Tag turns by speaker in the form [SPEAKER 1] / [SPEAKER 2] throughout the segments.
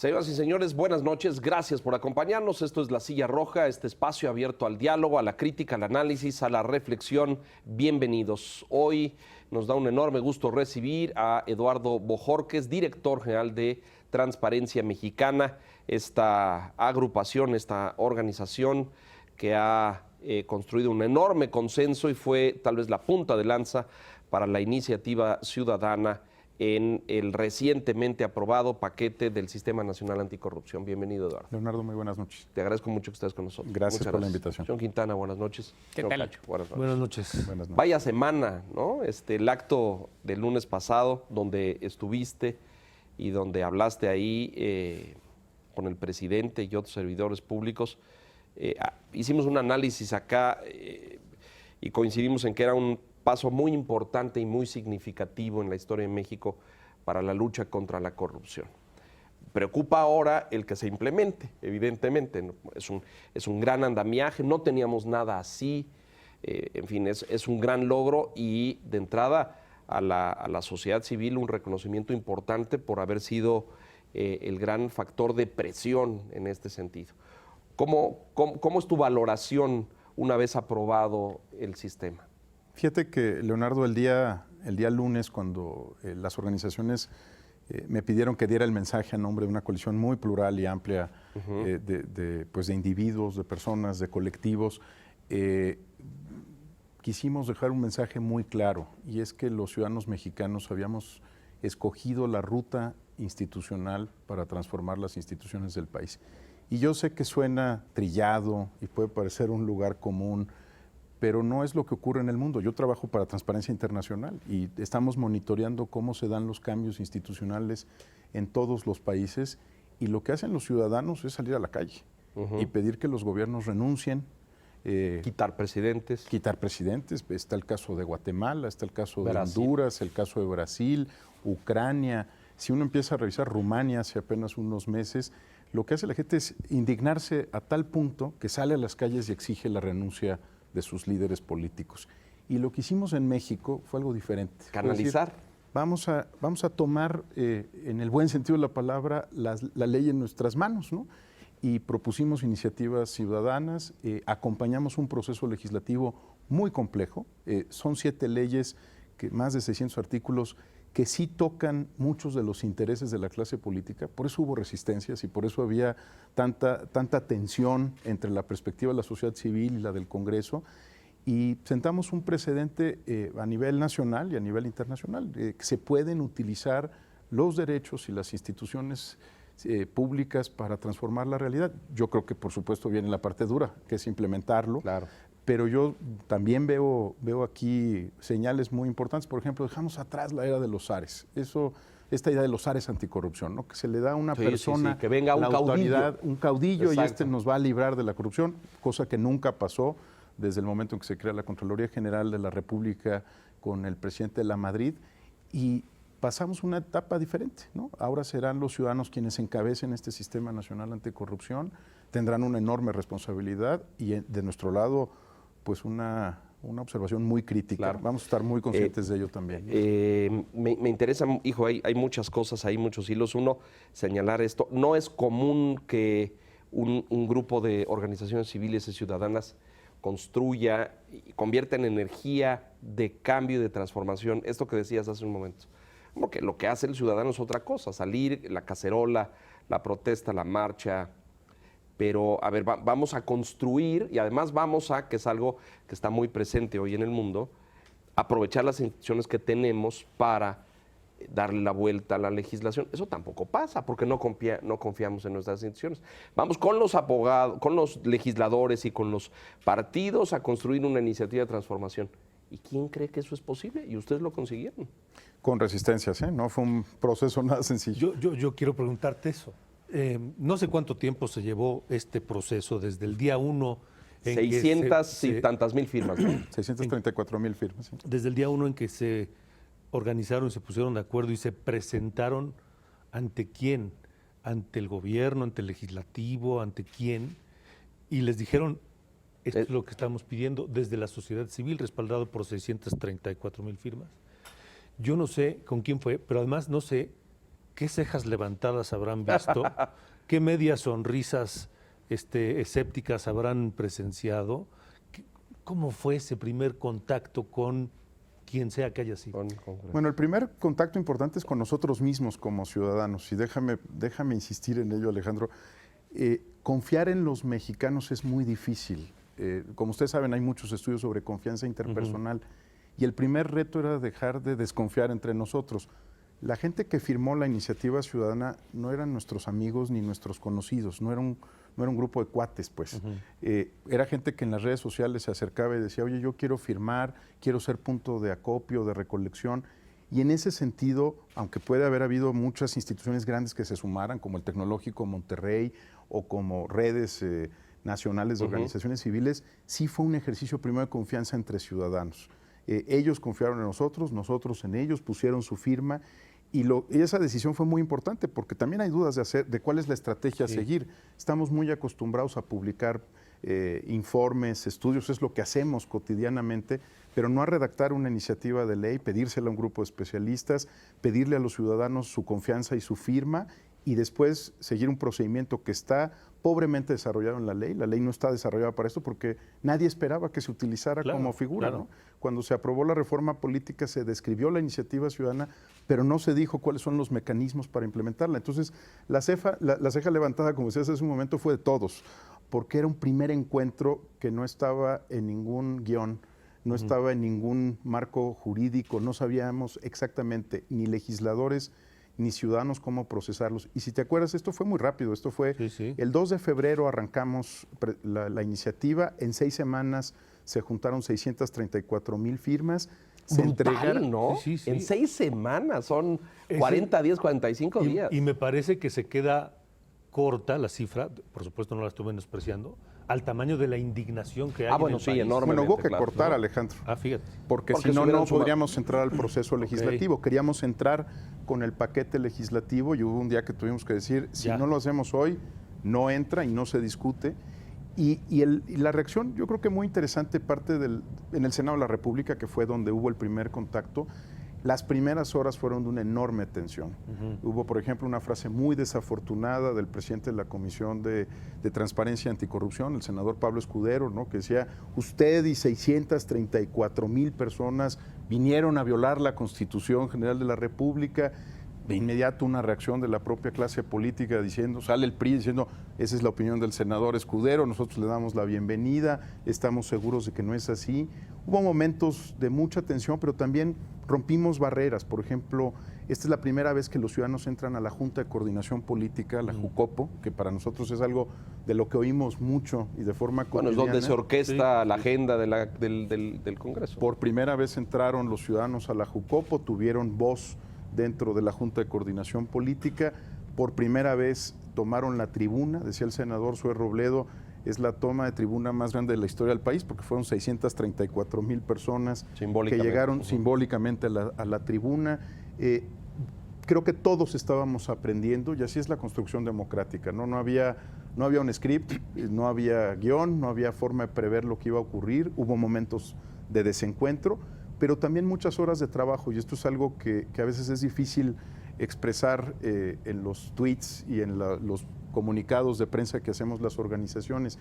[SPEAKER 1] Señoras y señores, buenas noches. Gracias por acompañarnos. Esto es La Silla Roja, este espacio abierto al diálogo, a la crítica, al análisis, a la reflexión. Bienvenidos. Hoy nos da un enorme gusto recibir a Eduardo Bojorquez, director general de Transparencia Mexicana, esta agrupación, esta organización que ha construido un enorme consenso y fue tal vez la punta de lanza para la iniciativa ciudadana en el recientemente aprobado paquete del Sistema Nacional Anticorrupción. Bienvenido, Eduardo.
[SPEAKER 2] Leonardo, muy buenas noches.
[SPEAKER 1] Te agradezco mucho que estés con nosotros.
[SPEAKER 2] Gracias por la invitación.
[SPEAKER 1] John Quintana, buenas noches.
[SPEAKER 3] ¿Qué
[SPEAKER 1] John
[SPEAKER 3] tal?
[SPEAKER 1] Cacho, buenas noches.
[SPEAKER 3] Buenas noches.
[SPEAKER 2] Buenas noches.
[SPEAKER 1] Vaya semana, ¿no? El acto del lunes pasado, donde estuviste y donde hablaste ahí con el presidente y otros servidores públicos. Hicimos un análisis acá y coincidimos en que era un paso muy importante y muy significativo en la historia de México para la lucha contra la corrupción. Preocupa ahora el que se implemente, evidentemente, ¿no? Es un gran andamiaje, no teníamos nada así, en fin, es un gran logro y de entrada a la sociedad civil un reconocimiento importante por haber sido el gran factor de presión en este sentido. ¿Cómo es tu valoración una vez aprobado el sistema?
[SPEAKER 2] Fíjate que, Leonardo, el día lunes, cuando las organizaciones me pidieron que diera el mensaje a nombre de una coalición muy plural y amplia de individuos, de personas, de colectivos, quisimos dejar un mensaje muy claro, y es que los ciudadanos mexicanos habíamos escogido la ruta institucional para transformar las instituciones del país. Y yo sé que suena trillado y puede parecer un lugar común, pero no es lo que ocurre en el mundo. Yo trabajo para Transparencia Internacional y estamos monitoreando cómo se dan los cambios institucionales en todos los países, y lo que hacen los ciudadanos es salir a la calle y pedir que los gobiernos renuncien.
[SPEAKER 1] Quitar presidentes.
[SPEAKER 2] Quitar presidentes. Está el caso de Guatemala, está el caso de Honduras, el caso de Brasil, Ucrania. Si uno empieza a revisar Rumania hace apenas unos meses, lo que hace la gente es indignarse a tal punto que sale a las calles y exige la renuncia de sus líderes políticos. Y lo que hicimos en México fue algo diferente.
[SPEAKER 1] Canalizar.
[SPEAKER 2] Es decir, vamos a tomar, en el buen sentido de la palabra, la ley en nuestras manos, ¿no? Y propusimos iniciativas ciudadanas, acompañamos un proceso legislativo muy complejo. Son 7 leyes, más de 600 artículos, que sí tocan muchos de los intereses de la clase política. Por eso hubo resistencias y por eso había tanta tensión entre la perspectiva de la sociedad civil y la del Congreso. Y sentamos un precedente a nivel nacional y a nivel internacional, que se pueden utilizar los derechos y las instituciones públicas para transformar la realidad. Yo creo que, por supuesto, viene la parte dura, que es implementarlo.
[SPEAKER 1] Claro.
[SPEAKER 2] Pero yo también veo aquí señales muy importantes. Por ejemplo, dejamos atrás la era de los zares. Esta idea de los zares anticorrupción, ¿no? Que se le da a una persona
[SPEAKER 1] que venga
[SPEAKER 2] la autoridad, un caudillo,
[SPEAKER 1] Exacto.
[SPEAKER 2] y nos va a librar de la corrupción, cosa que nunca pasó desde el momento en que se crea la Contraloría General de la República con el presidente de la Madrid. Y pasamos una etapa diferente, ¿no? Ahora serán los ciudadanos quienes encabecen este Sistema Nacional Anticorrupción, tendrán una enorme responsabilidad y de nuestro lado, pues una observación muy crítica.
[SPEAKER 1] Claro.
[SPEAKER 2] Vamos a estar muy conscientes de ello también.
[SPEAKER 1] Me interesa, hijo, hay muchas cosas, hay muchos hilos. Uno, señalar esto. No es común que un grupo de organizaciones civiles y ciudadanas construya y convierta en energía de cambio y de transformación. Esto que decías hace un momento. Porque lo que hace el ciudadano es otra cosa, salir, la cacerola, la protesta, la marcha. Pero, a ver, vamos a construir, y además vamos a, que es algo que está muy presente hoy en el mundo, aprovechar las instituciones que tenemos para darle la vuelta a la legislación. Eso tampoco pasa, porque no confiamos en nuestras instituciones. Vamos con los abogados, con los legisladores y con los partidos a construir una iniciativa de transformación. ¿Y quién cree que eso es posible? Y ustedes lo consiguieron.
[SPEAKER 2] Con resistencias, ¿eh? No fue un proceso nada sencillo.
[SPEAKER 3] Yo quiero preguntarte eso. No sé cuánto tiempo se llevó este proceso desde el día 1.
[SPEAKER 1] 600 y tantas mil firmas, ¿no?
[SPEAKER 2] 634,000 firmas. ¿Sí?
[SPEAKER 3] Desde el día 1 en que se organizaron, se pusieron de acuerdo y se presentaron, ¿ante quién? Ante el gobierno, ante el legislativo, ¿ante quién? Y les dijeron, esto es lo que estamos pidiendo desde la sociedad civil, respaldado por 634,000 firmas. Yo no sé con quién fue, pero además no sé ¿qué cejas levantadas habrán visto? ¿Qué medias sonrisas escépticas habrán presenciado? ¿Cómo fue ese primer contacto con quien sea que haya sido?
[SPEAKER 2] Bueno, el primer contacto importante es con nosotros mismos como ciudadanos, y déjame insistir en ello, Alejandro. Confiar en los mexicanos es muy difícil. Como ustedes saben, hay muchos estudios sobre confianza interpersonal, y el primer reto era dejar de desconfiar entre nosotros. La gente que firmó la iniciativa ciudadana no eran nuestros amigos ni nuestros conocidos, no era un grupo de cuates, pues. Era gente que en las redes sociales se acercaba y decía, oye, yo quiero firmar, quiero ser punto de acopio, de recolección. Y en ese sentido, aunque puede haber habido muchas instituciones grandes que se sumaran, como el Tecnológico Monterrey o como redes nacionales de organizaciones civiles, sí fue un ejercicio primero de confianza entre ciudadanos. Ellos confiaron en nosotros, nosotros en ellos, pusieron su firma. Y esa decisión fue muy importante porque también hay dudas de cuál es la estrategia a seguir. Estamos muy acostumbrados a publicar informes, estudios, es lo que hacemos cotidianamente, pero no a redactar una iniciativa de ley, pedírsela a un grupo de especialistas, pedirle a los ciudadanos su confianza y su firma, y después seguir un procedimiento que está pobremente desarrollado en la ley. La ley no está desarrollada para esto porque nadie esperaba que se utilizara como figura.
[SPEAKER 3] Claro.
[SPEAKER 2] ¿No? Cuando se aprobó la reforma política se describió la iniciativa ciudadana, pero no se dijo cuáles son los mecanismos para implementarla. Entonces, la ceja levantada, como decías hace un momento, fue de todos, porque era un primer encuentro que no estaba en ningún guión, no estaba en ningún marco jurídico, no sabíamos exactamente, ni legisladores ni ciudadanos, cómo procesarlos. Y si te acuerdas, esto fue muy rápido, esto fue el 2 de febrero arrancamos la iniciativa, en 6 semanas se juntaron 634,000 firmas. Se entregaron,
[SPEAKER 1] ¿no?
[SPEAKER 3] Sí.
[SPEAKER 1] En 6 semanas, son 40 días, 45 días.
[SPEAKER 3] Y me parece que se queda corta la cifra, por supuesto no la estoy menospreciando, al tamaño de la indignación que hay en el país.
[SPEAKER 1] Enorme.
[SPEAKER 2] Bueno, hubo que cortar, ¿no? Alejandro.
[SPEAKER 3] Fíjate.
[SPEAKER 2] Porque si no, no podríamos entrar al proceso legislativo. Queríamos entrar con el paquete legislativo y hubo un día que tuvimos que decir, si no lo hacemos hoy, no entra y no se discute. Y la reacción, yo creo que muy interesante, parte en el Senado de la República, que fue donde hubo el primer contacto. Las primeras horas fueron de una enorme tensión. Hubo, por ejemplo, una frase muy desafortunada del presidente de la Comisión de Transparencia y Anticorrupción, el senador Pablo Escudero, ¿no? Que decía, usted y 634,000 personas vinieron a violar la Constitución General de la República. De inmediato una reacción de la propia clase política diciendo, sale el PRI diciendo, esa es la opinión del senador Escudero, nosotros le damos la bienvenida, estamos seguros de que no es así. Hubo momentos de mucha tensión, pero también rompimos barreras. Por ejemplo, esta es la primera vez que los ciudadanos entran a la Junta de Coordinación Política, la JUCOPO, que para nosotros es algo de lo que oímos mucho y de forma cotidiana.
[SPEAKER 1] Bueno, es donde se orquesta la agenda del Congreso.
[SPEAKER 2] Por primera vez entraron los ciudadanos a la JUCOPO, tuvieron voz dentro de la Junta de Coordinación Política. Por primera vez tomaron la tribuna, decía el senador Zoé Robledo, es la toma de tribuna más grande de la historia del país, porque fueron 634,000 personas que llegaron simbólicamente a la tribuna. Creo que todos estábamos aprendiendo, y así es la construcción democrática, ¿no? No había un script, no había guión, no había forma de prever lo que iba a ocurrir, hubo momentos de desencuentro, pero también muchas horas de trabajo, y esto es algo que a veces es difícil expresar en los tweets y en los comunicados de prensa que hacemos las organizaciones.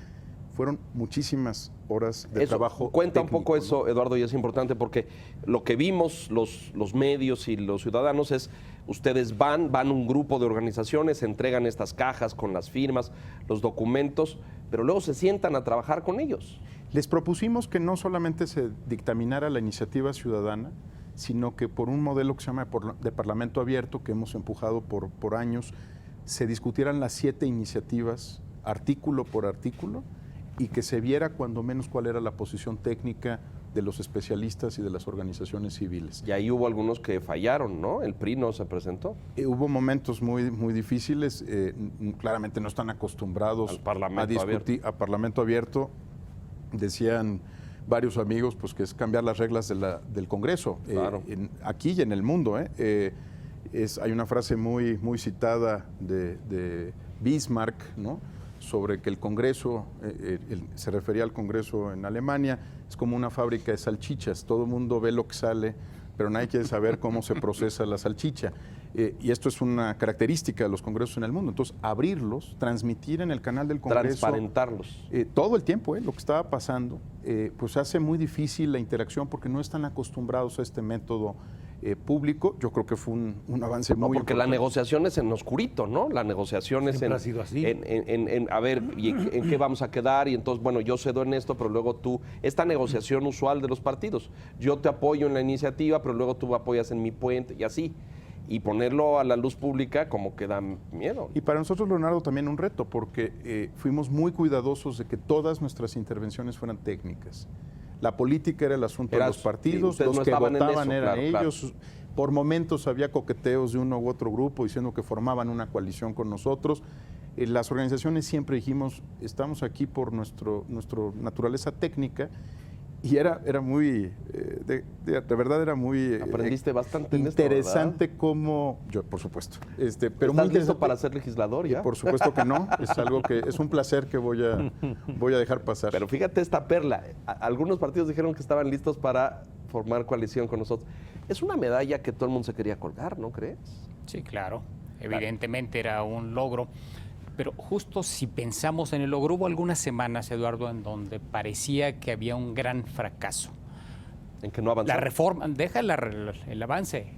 [SPEAKER 2] Fueron muchísimas horas de trabajo.
[SPEAKER 1] Cuenta
[SPEAKER 2] técnico,
[SPEAKER 1] un poco eso,
[SPEAKER 2] ¿no?
[SPEAKER 1] Eduardo, y es importante porque lo que vimos los medios y los ciudadanos es, ustedes van un grupo de organizaciones, entregan estas cajas con las firmas, los documentos, pero luego se sientan a trabajar con ellos.
[SPEAKER 2] Les propusimos que no solamente se dictaminara la iniciativa ciudadana, sino que por un modelo que se llama de Parlamento Abierto, que hemos empujado por años, se discutieran las 7 iniciativas, artículo por artículo, y que se viera cuando menos cuál era la posición técnica de los especialistas y de las organizaciones civiles.
[SPEAKER 1] Y ahí hubo algunos que fallaron, ¿no? El PRI no se presentó.
[SPEAKER 2] Hubo momentos muy, muy difíciles, claramente no están acostumbrados a discutir a Parlamento Abierto. Decían varios amigos pues que es cambiar las reglas del Congreso,
[SPEAKER 1] claro.
[SPEAKER 2] Aquí y en el mundo. Hay una frase muy, muy citada de Bismarck, ¿no? Sobre que el Congreso, se refería al Congreso en Alemania, es como una fábrica de salchichas, todo el mundo ve lo que sale pero nadie quiere saber cómo se procesa la salchicha. Y esto es una característica de los congresos en el mundo. Entonces, abrirlos, transmitir en el canal del Congreso.
[SPEAKER 1] Transparentarlos.
[SPEAKER 2] Todo el tiempo, lo que estaba pasando, pues hace muy difícil la interacción porque no están acostumbrados a este método público. Yo creo que fue un avance muy
[SPEAKER 1] porque la
[SPEAKER 2] importante.
[SPEAKER 1] negociación es en oscurito, ¿no? La negociación es
[SPEAKER 3] Siempre ha sido así.
[SPEAKER 1] a ver, ¿y en qué vamos a quedar? Y entonces, bueno, yo cedo en esto, pero luego tú... Esta negociación usual de los partidos. Yo te apoyo en la iniciativa, pero luego tú apoyas en mi puente y así. Y ponerlo a la luz pública como que da miedo.
[SPEAKER 2] Y para nosotros, Leonardo, también un reto, porque fuimos muy cuidadosos de que todas nuestras intervenciones fueran técnicas. La política era el asunto de los partidos,
[SPEAKER 1] ustedes
[SPEAKER 2] los
[SPEAKER 1] no
[SPEAKER 2] que
[SPEAKER 1] estaban en
[SPEAKER 2] votaban
[SPEAKER 1] eso,
[SPEAKER 2] eran
[SPEAKER 1] claro,
[SPEAKER 2] ellos.
[SPEAKER 1] claro.
[SPEAKER 2] Por momentos había coqueteos de uno u otro grupo diciendo que formaban una coalición con nosotros. Las organizaciones siempre dijimos, estamos aquí por nuestra naturaleza técnica. Y era muy, de verdad era muy
[SPEAKER 1] Aprendiste bastante en
[SPEAKER 2] interesante
[SPEAKER 1] esto,
[SPEAKER 2] cómo, yo por supuesto, pero
[SPEAKER 1] ¿Estás
[SPEAKER 2] muy
[SPEAKER 1] listo
[SPEAKER 2] interesante
[SPEAKER 1] para ser legislador ya?
[SPEAKER 2] Por supuesto que no, es algo que es un placer que voy a dejar pasar.
[SPEAKER 1] Pero fíjate esta perla, algunos partidos dijeron que estaban listos para formar coalición con nosotros. Es una medalla que todo el mundo se quería colgar, ¿no crees?
[SPEAKER 4] Sí, claro, evidentemente era un logro. Pero justo si pensamos en el logro, hubo algunas semanas, Eduardo, en donde parecía que había un gran fracaso.
[SPEAKER 1] En que no avanzó.
[SPEAKER 4] La reforma, deja el avance,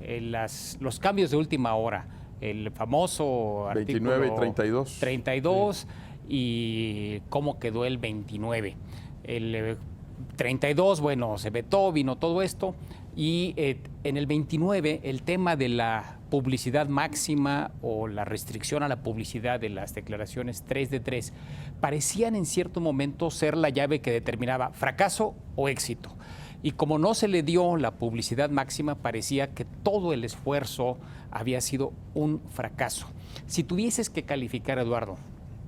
[SPEAKER 4] los cambios de última hora, el famoso
[SPEAKER 2] 29
[SPEAKER 4] artículo
[SPEAKER 2] y 32.
[SPEAKER 4] 32 y cómo quedó el 29. El 32, bueno, se vetó, vino todo esto. Y en el 29, el tema de la publicidad máxima o la restricción a la publicidad de las declaraciones 3 de 3 parecían en cierto momento ser la llave que determinaba fracaso o éxito. Y como no se le dio la publicidad máxima, parecía que todo el esfuerzo había sido un fracaso. Si tuvieses que calificar, Eduardo,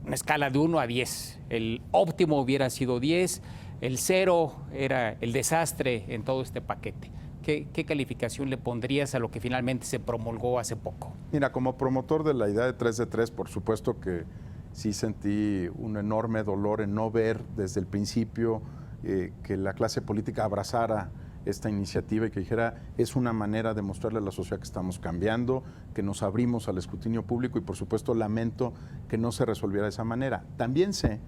[SPEAKER 4] una escala de 1 a 10, el óptimo hubiera sido 10, el 0 era el desastre en todo este paquete. ¿Qué calificación le pondrías a lo que finalmente se promulgó hace poco?
[SPEAKER 2] Mira, como promotor de la idea de 3 de 3, por supuesto que sí sentí un enorme dolor en no ver desde el principio que la clase política abrazara esta iniciativa y que dijera, es una manera de mostrarle a la sociedad que estamos cambiando, que nos abrimos al escrutinio público y por supuesto lamento que no se resolviera de esa manera. También sé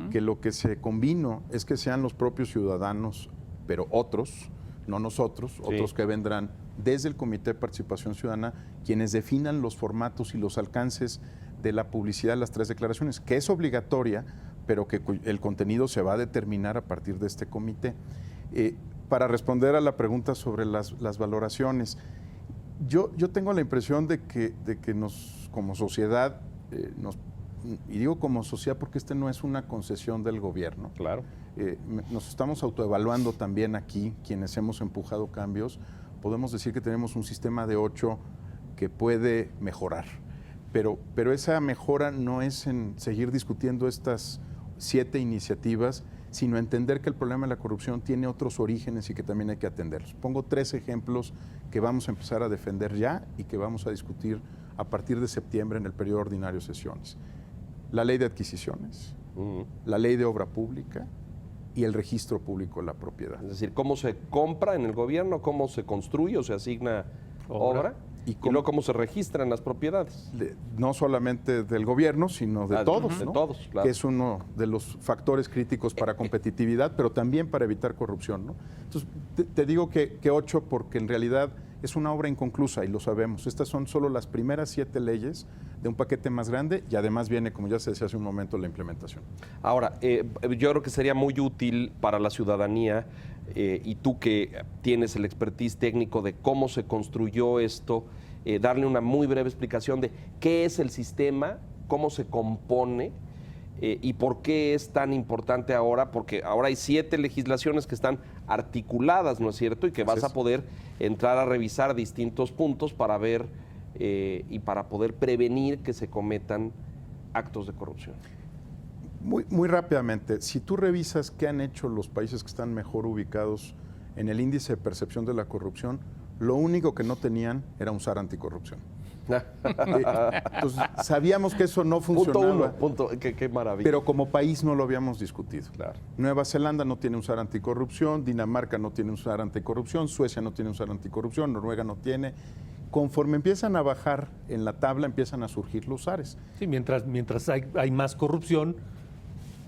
[SPEAKER 2] que lo que se convino es que sean los propios ciudadanos, pero otros, no nosotros, otros que vendrán desde el Comité de Participación Ciudadana, quienes definan los formatos y los alcances de la publicidad de las 3 declaraciones, que es obligatoria, pero que el contenido se va a determinar a partir de este comité. Para responder a la pregunta sobre las valoraciones, yo tengo la impresión de que nos, como sociedad, y digo como sociedad porque este no es una concesión del gobierno.
[SPEAKER 1] Claro.
[SPEAKER 2] Nos estamos autoevaluando también aquí, quienes hemos empujado cambios. Podemos decir que tenemos un sistema de 8 que puede mejorar, pero esa mejora no es en seguir discutiendo estas 7 iniciativas, sino entender que el problema de la corrupción tiene otros orígenes y que también hay que atenderlos. Pongo 3 ejemplos que vamos a empezar a defender ya y que vamos a discutir a partir de septiembre en el periodo ordinario de sesiones. La ley de adquisiciones, la ley de obra pública y el registro público de la propiedad.
[SPEAKER 1] Es decir, cómo se compra en el gobierno, cómo se construye o se asigna obra y luego cómo se registran las propiedades.
[SPEAKER 2] No solamente del gobierno, sino de todos,
[SPEAKER 1] de
[SPEAKER 2] ¿no?
[SPEAKER 1] todos, claro.
[SPEAKER 2] Que es uno de los factores críticos para competitividad, pero también para evitar corrupción, ¿no? Entonces, te digo que 8 porque en realidad es una obra inconclusa y lo sabemos. Estas son solo las primeras 7 leyes de un paquete más grande y además viene, como ya se decía hace un momento, la implementación.
[SPEAKER 1] Ahora, yo creo que sería muy útil para la ciudadanía y tú que tienes el expertise técnico de cómo se construyó esto, darle una muy breve explicación de qué es el sistema, cómo se compone y por qué es tan importante ahora, porque ahora hay 7 legislaciones que están articuladas, ¿no es cierto? Y que vas a poder entrar a revisar distintos puntos para ver y para poder prevenir que se cometan actos de corrupción.
[SPEAKER 2] Muy rápidamente, si tú revisas qué han hecho los países que están mejor ubicados en el índice de percepción de la corrupción, lo único que no tenían era un SAR anticorrupción. Entonces, sabíamos que eso no funcionaba.
[SPEAKER 1] Qué maravilla.
[SPEAKER 2] Pero como país no lo habíamos discutido.
[SPEAKER 1] Claro.
[SPEAKER 2] Nueva Zelanda no tiene un SAR anticorrupción, Dinamarca no tiene un SAR anticorrupción, Suecia no tiene un SAR anticorrupción, Noruega no tiene. Conforme empiezan a bajar en la tabla, empiezan a surgir los SARes.
[SPEAKER 3] Sí, mientras hay más corrupción,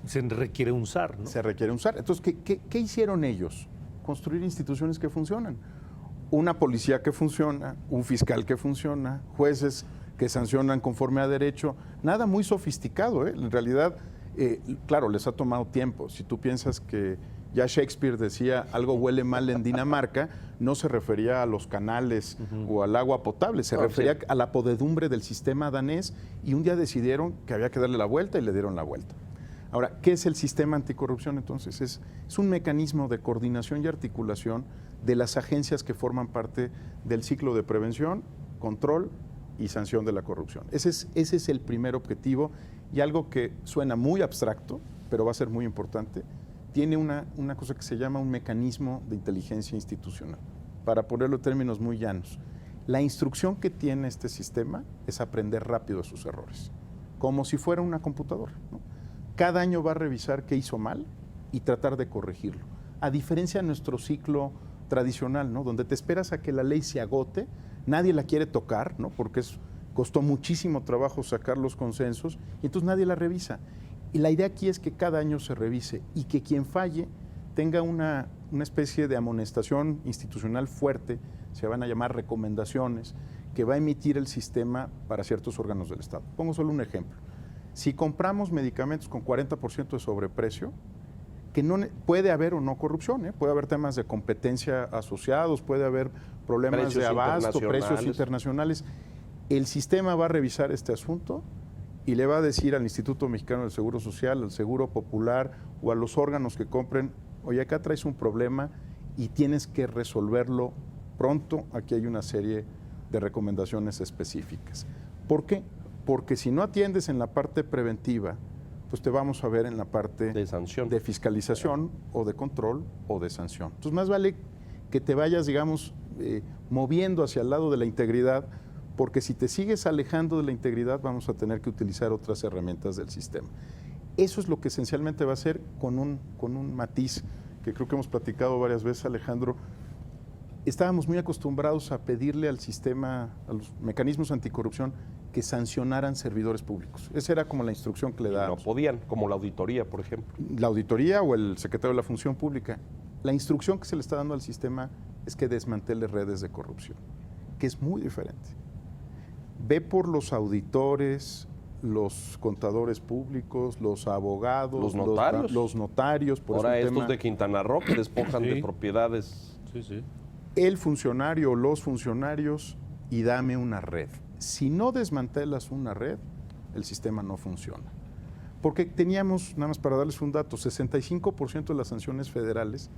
[SPEAKER 3] se requiere un SAR, ¿no?
[SPEAKER 2] Se requiere un SAR. Entonces, ¿qué hicieron ellos? Construir instituciones que funcionan. Una policía que funciona, un fiscal que funciona, jueces que sancionan conforme a derecho. Nada muy sofisticado, ¿eh? En realidad, claro, les ha tomado tiempo. Si tú piensas que ya Shakespeare decía algo huele mal en Dinamarca, no se refería a los canales o al agua potable, se refería a la podedumbre del sistema danés, y un día decidieron que había que darle la vuelta y le dieron la vuelta. Ahora, ¿qué es el sistema anticorrupción entonces? Es un mecanismo de coordinación y articulación de las agencias que forman parte del ciclo de prevención, control y sanción de la corrupción. Ese es el primer objetivo, y algo que suena muy abstracto, pero va a ser muy importante. Tiene una cosa que se llama un mecanismo de inteligencia institucional, para ponerlo en términos muy llanos. La instrucción que tiene este sistema es aprender rápido de sus errores, como si fuera una computadora, ¿no? Cada año va a revisar qué hizo mal y tratar de corregirlo. A diferencia de nuestro ciclo tradicional, ¿no? Donde te esperas a que la ley se agote, nadie la quiere tocar, ¿no? Porque costó muchísimo trabajo sacar los consensos, y entonces nadie la revisa. Y la idea aquí es que cada año se revise y que quien falle tenga una especie de amonestación institucional fuerte, se van a llamar recomendaciones, que va a emitir el sistema para ciertos órganos del Estado. Pongo solo un ejemplo. Si compramos medicamentos con 40% de sobreprecio, que no puede haber o no corrupción, ¿eh? Puede haber temas de competencia asociados, puede haber problemas
[SPEAKER 1] Precios
[SPEAKER 2] de abasto, precios
[SPEAKER 1] internacionales.
[SPEAKER 2] internacionales. El sistema va a revisar este asunto y le va a decir al Instituto Mexicano del Seguro Social, al Seguro Popular o a los órganos que compren: oye, acá traes un problema y tienes que resolverlo pronto. Aquí hay una serie de recomendaciones específicas. ¿Por qué? Porque si no atiendes en la parte preventiva, pues te vamos a ver en la parte
[SPEAKER 1] De sanción.
[SPEAKER 2] de fiscalización o de control o de sanción. Entonces, más vale que te vayas, digamos, moviendo hacia el lado de la integridad, porque si te sigues alejando de la integridad, vamos a tener que utilizar otras herramientas del sistema. Eso es lo que esencialmente va a hacer, con un matiz que creo que hemos platicado varias veces, Alejandro. Estábamos muy acostumbrados a pedirle al sistema, a los mecanismos anticorrupción, que sancionaran servidores públicos. Esa era como la instrucción que le
[SPEAKER 1] Y no
[SPEAKER 2] dábamos.
[SPEAKER 1] podían, como la auditoría, por ejemplo.
[SPEAKER 2] La auditoría o el secretario de la Función Pública. La instrucción que se le está dando al sistema es que desmantele redes de corrupción, que es muy diferente. Ve por los auditores, los contadores públicos, los abogados,
[SPEAKER 1] Los notarios.
[SPEAKER 2] los notarios. Por
[SPEAKER 1] Ahora
[SPEAKER 2] eso un
[SPEAKER 1] estos
[SPEAKER 2] tema-
[SPEAKER 1] de Quintana Roo que despojan
[SPEAKER 3] Sí.
[SPEAKER 1] de propiedades.
[SPEAKER 3] Sí, sí.
[SPEAKER 2] el funcionario o los funcionarios, y dame una red. Si no desmantelas una red, el sistema no funciona. Porque teníamos, nada más para darles un dato, 65% de las sanciones federales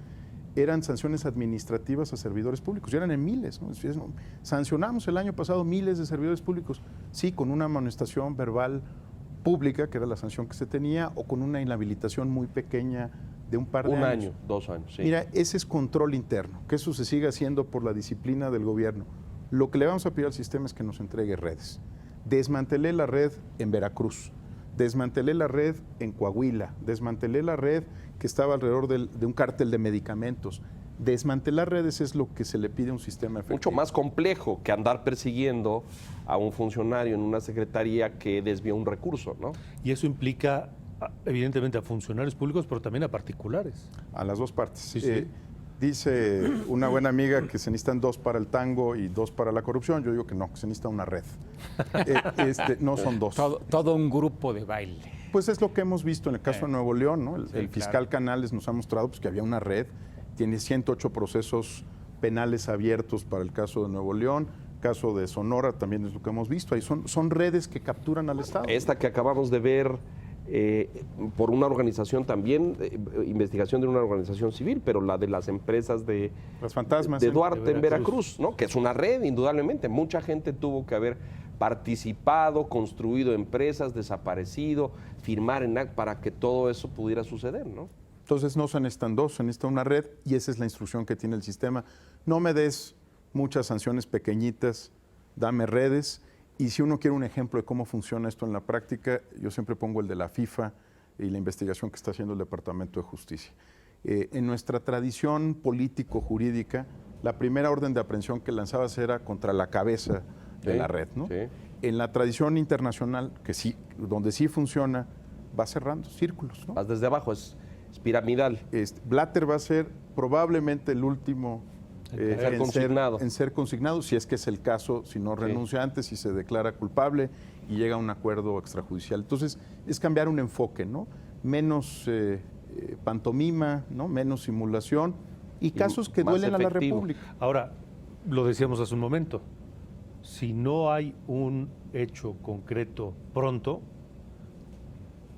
[SPEAKER 2] eran sanciones administrativas a servidores públicos, y eran en miles, ¿no? Sancionamos el año pasado miles de servidores públicos, sí, con una amonestación verbal pública, que era la sanción que se tenía, o con una inhabilitación muy pequeña de un par de
[SPEAKER 1] Un
[SPEAKER 2] años.
[SPEAKER 1] año, 2 años, sí.
[SPEAKER 2] Mira, ese es control interno, que eso se siga haciendo por la disciplina del gobierno. Lo que le vamos a pedir al sistema es que nos entregue redes. Desmantelé la red en Veracruz, desmantelé la red en Coahuila, desmantelé la red que estaba alrededor de un cártel de medicamentos. Desmantelar redes es lo que se le pide a un sistema efectivo.
[SPEAKER 1] Mucho más complejo que andar persiguiendo a un funcionario en una secretaría que desvió un recurso, ¿no?
[SPEAKER 3] Y eso implica, evidentemente, a funcionarios públicos, pero también a particulares.
[SPEAKER 2] A las dos partes.
[SPEAKER 3] Sí, sí.
[SPEAKER 2] Dice una buena amiga que se necesitan 2 para el tango y 2 para la corrupción. Yo digo que no, que se necesita una red. No son 2.
[SPEAKER 4] Todo un grupo de baile.
[SPEAKER 2] Pues es lo que hemos visto en el caso de Nuevo León, ¿no?
[SPEAKER 4] Sí,
[SPEAKER 2] El fiscal
[SPEAKER 4] claro.
[SPEAKER 2] Canales nos ha mostrado, pues, que había una red, tiene 108 procesos penales abiertos para el caso de Nuevo León, caso de Sonora también es lo que hemos visto. Ahí son redes que capturan al Estado.
[SPEAKER 1] Esta que acabamos de ver por una organización también, investigación de una organización civil, pero la de las empresas de
[SPEAKER 2] Las fantasmas.
[SPEAKER 1] de
[SPEAKER 2] ¿eh?
[SPEAKER 1] Duarte en
[SPEAKER 3] Veracruz.
[SPEAKER 1] Veracruz, ¿no? Que es una red, indudablemente. Mucha gente tuvo que haber participado, construido empresas, desaparecido, firmar en acta para que todo eso pudiera suceder, ¿no?
[SPEAKER 2] Entonces no se necesitan 2, se necesita una red, y esa es la instrucción que tiene el sistema. No me des muchas sanciones pequeñitas, dame redes. Y si uno quiere un ejemplo de cómo funciona esto en la práctica, yo siempre pongo el de la FIFA y la investigación que está haciendo el Departamento de Justicia. En nuestra tradición político-jurídica, la primera orden de aprehensión que lanzabas era contra la cabeza de la red, ¿no?
[SPEAKER 1] Sí.
[SPEAKER 2] En la tradición internacional, que sí, donde sí funciona, va cerrando círculos, ¿no?
[SPEAKER 1] Vas desde abajo, es piramidal.
[SPEAKER 2] Blatter va a ser probablemente el último en ser consignado, si es que es el caso, si no renuncia antes, si se declara culpable y llega a un acuerdo extrajudicial. Entonces, es cambiar un enfoque, ¿no? Menos pantomima, ¿no? Menos simulación y casos que duelen a la República.
[SPEAKER 3] Ahora, lo decíamos hace un momento, si no hay un hecho concreto pronto,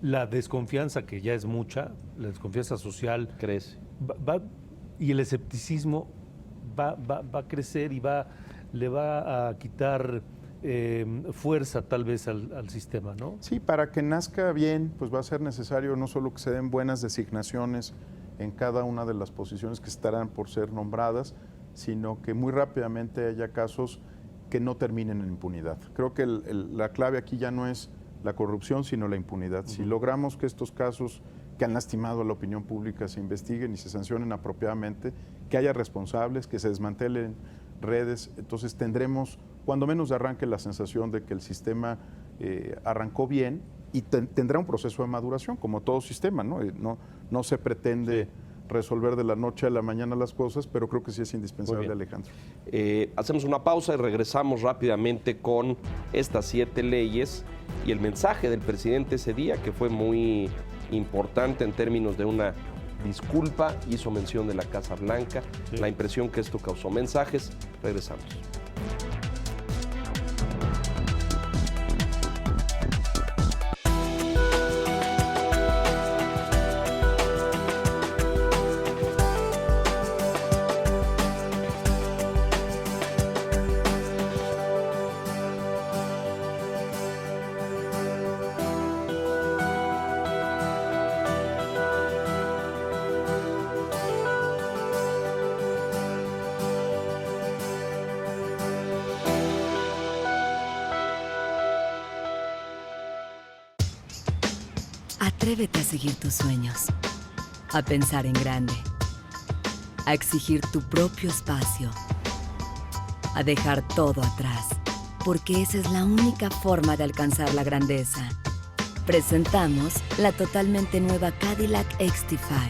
[SPEAKER 3] la desconfianza, que ya es mucha, la desconfianza social
[SPEAKER 1] crece.
[SPEAKER 3] Y el escepticismo va a crecer y le va a quitar fuerza tal vez al sistema, ¿no?
[SPEAKER 2] Sí, para que nazca bien, pues va a ser necesario no solo que se den buenas designaciones en cada una de las posiciones que estarán por ser nombradas, sino que muy rápidamente haya casos que no terminen en impunidad. Creo que la clave aquí ya no es la corrupción, sino la impunidad. Si logramos que estos casos que han lastimado a la opinión pública se investiguen y se sancionen apropiadamente, que haya responsables, que se desmantelen redes, entonces tendremos, cuando menos de arranque, la sensación de que el sistema arrancó bien y tendrá un proceso de maduración, como todo sistema, ¿no? No se pretende resolver de la noche a la mañana las cosas, pero creo que sí es indispensable, Alejandro.
[SPEAKER 1] Hacemos una pausa y regresamos rápidamente con estas 7 leyes y el mensaje del presidente ese día, que fue muy importante en términos de una disculpa, hizo mención de la Casa Blanca, la impresión que esto causó. Mensajes, regresamos.
[SPEAKER 5] Atrévete a seguir tus sueños, a pensar en grande, a exigir tu propio espacio, a dejar todo atrás, porque esa es la única forma de alcanzar la grandeza. Presentamos la totalmente nueva Cadillac XT5.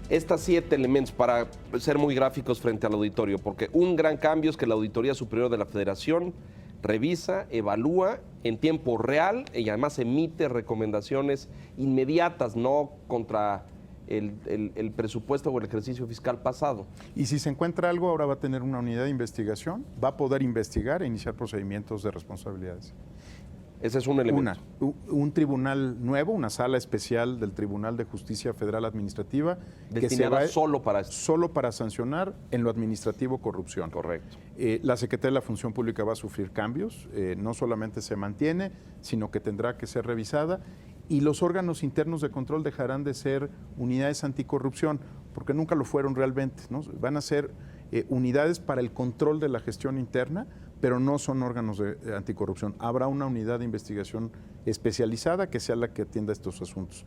[SPEAKER 1] Estas 7 elementos, para ser muy gráficos frente al auditorio, porque un gran cambio es que la Auditoría Superior de la Federación revisa, evalúa en tiempo real y además emite recomendaciones inmediatas, no contra el presupuesto o el ejercicio fiscal pasado.
[SPEAKER 2] Y si se encuentra algo, ahora va a tener una unidad de investigación, va a poder investigar e iniciar procedimientos de responsabilidades.
[SPEAKER 1] Ese es un elemento.
[SPEAKER 2] Un tribunal nuevo, una sala especial del Tribunal de Justicia Federal Administrativa
[SPEAKER 1] destinada solo para esto.
[SPEAKER 2] Solo para sancionar en lo administrativo corrupción.
[SPEAKER 1] Correcto.
[SPEAKER 2] La Secretaría de la Función Pública va a sufrir cambios, no solamente se mantiene, sino que tendrá que ser revisada y los órganos internos de control dejarán de ser unidades anticorrupción, porque nunca lo fueron realmente, ¿no? Van a ser unidades para el control de la gestión interna, pero no son órganos de anticorrupción. Habrá una unidad de investigación especializada que sea la que atienda estos asuntos.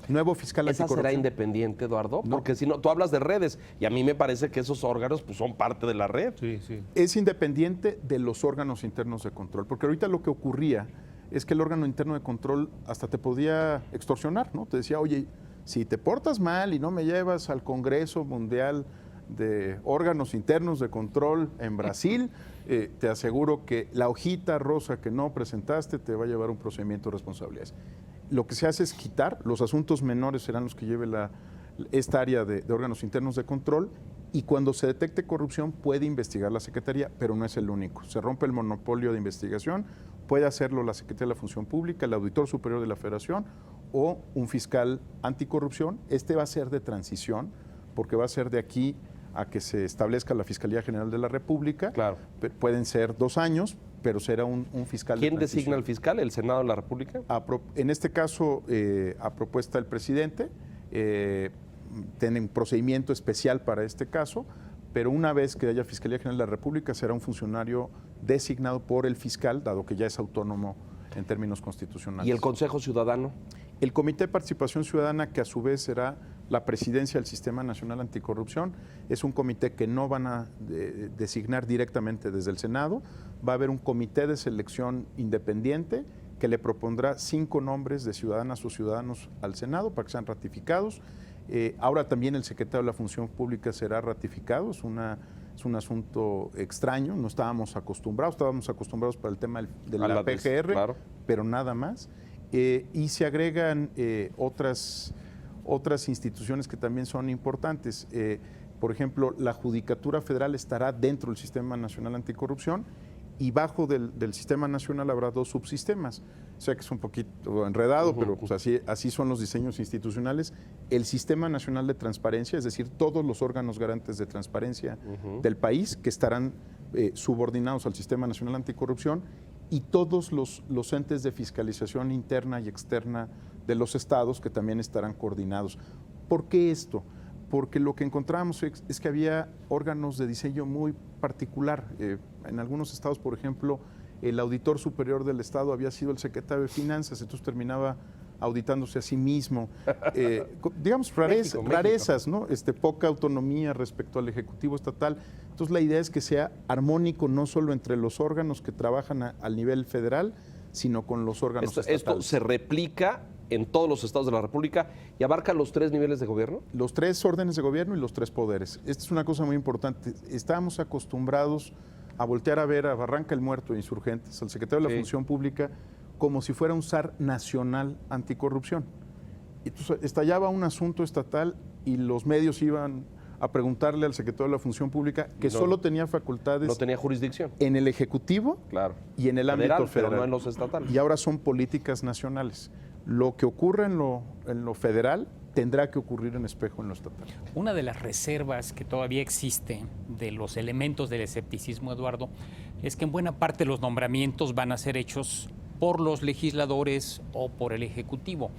[SPEAKER 2] Nuevo fiscal
[SPEAKER 1] anticorrupción. ¿Esa será independiente, Eduardo? No. Porque si no, tú hablas de redes y a mí me parece que esos órganos pues, son parte de la red.
[SPEAKER 3] Sí, sí.
[SPEAKER 2] Es independiente de los órganos internos de control, porque ahorita lo que ocurría es que el órgano interno de control hasta te podía extorsionar, ¿no? Te decía, oye, si te portas mal y no me llevas al Congreso Mundial de Órganos Internos de Control en Brasil, te aseguro que la hojita rosa que no presentaste te va a llevar un procedimiento de responsabilidades. Lo que se hace es quitar, los asuntos menores serán los que lleve esta área de órganos internos de control, y cuando se detecte corrupción puede investigar la Secretaría, pero no es el único. Se rompe el monopolio de investigación, puede hacerlo la Secretaría de la Función Pública, el Auditor Superior de la Federación o un fiscal anticorrupción. Este va a ser de transición, porque va a ser de aquí a que se establezca la Fiscalía General de la República.
[SPEAKER 1] Claro.
[SPEAKER 2] Pueden ser 2 años, pero será un fiscal de transición.
[SPEAKER 1] ¿Quién designa al fiscal? ¿El Senado de la República?
[SPEAKER 2] En este caso, a propuesta del presidente, tiene un procedimiento especial para este caso, pero una vez que haya Fiscalía General de la República será un funcionario designado por el fiscal, dado que ya es autónomo en términos constitucionales.
[SPEAKER 1] ¿Y el Consejo Ciudadano?
[SPEAKER 2] El Comité de Participación Ciudadana, que a su vez será la presidencia del Sistema Nacional Anticorrupción, es un comité que no van a designar directamente desde el Senado. Va a haber un comité de selección independiente que le propondrá 5 nombres de ciudadanas o ciudadanos al Senado para que sean ratificados. Ahora también el secretario de la Función Pública será ratificado. Es un asunto extraño, no estábamos acostumbrados para el tema de la PGR,
[SPEAKER 1] claro.
[SPEAKER 2] pero nada más. Y se agregan otras instituciones que también son importantes. Por ejemplo, la Judicatura Federal estará dentro del Sistema Nacional Anticorrupción y bajo del Sistema Nacional habrá 2 subsistemas. O sea que es un poquito enredado, pero pues así son los diseños institucionales. El Sistema Nacional de Transparencia, es decir, todos los órganos garantes de transparencia del país que estarán subordinados al Sistema Nacional Anticorrupción, y todos los entes de fiscalización interna y externa de los estados que también estarán coordinados. ¿Por qué esto? Porque lo que encontramos es que había órganos de diseño muy particular. En algunos estados, por ejemplo, el auditor superior del estado había sido el secretario de Finanzas, entonces terminaba auditándose a sí mismo. Digamos, rarezas, ¿no? Poca autonomía respecto al Ejecutivo Estatal. Entonces la idea es que sea armónico no solo entre los órganos que trabajan al nivel federal, sino con los órganos estatales.
[SPEAKER 1] ¿Esto se replica en todos los estados de la República y abarca los 3 niveles de gobierno?
[SPEAKER 2] Los 3 órdenes de gobierno y los 3 poderes. Esta es una cosa muy importante. Estábamos acostumbrados a voltear a ver a Barranca el Muerto, Insurgentes, al secretario de la Función Pública, como si fuera un SAR nacional anticorrupción. Entonces estallaba un asunto estatal y los medios iban a preguntarle al secretario de la Función Pública, que solo tenía facultades...
[SPEAKER 1] No tenía jurisdicción.
[SPEAKER 2] En el Ejecutivo, claro, y en el ámbito federal.
[SPEAKER 1] Pero no en los estatales.
[SPEAKER 2] Y ahora son políticas nacionales. Lo que ocurre en lo federal tendrá que ocurrir en espejo en lo estatal.
[SPEAKER 4] Una de las reservas que todavía existe de los elementos del escepticismo, Eduardo, es que en buena parte los nombramientos van a ser hechos por los legisladores o por el Ejecutivo.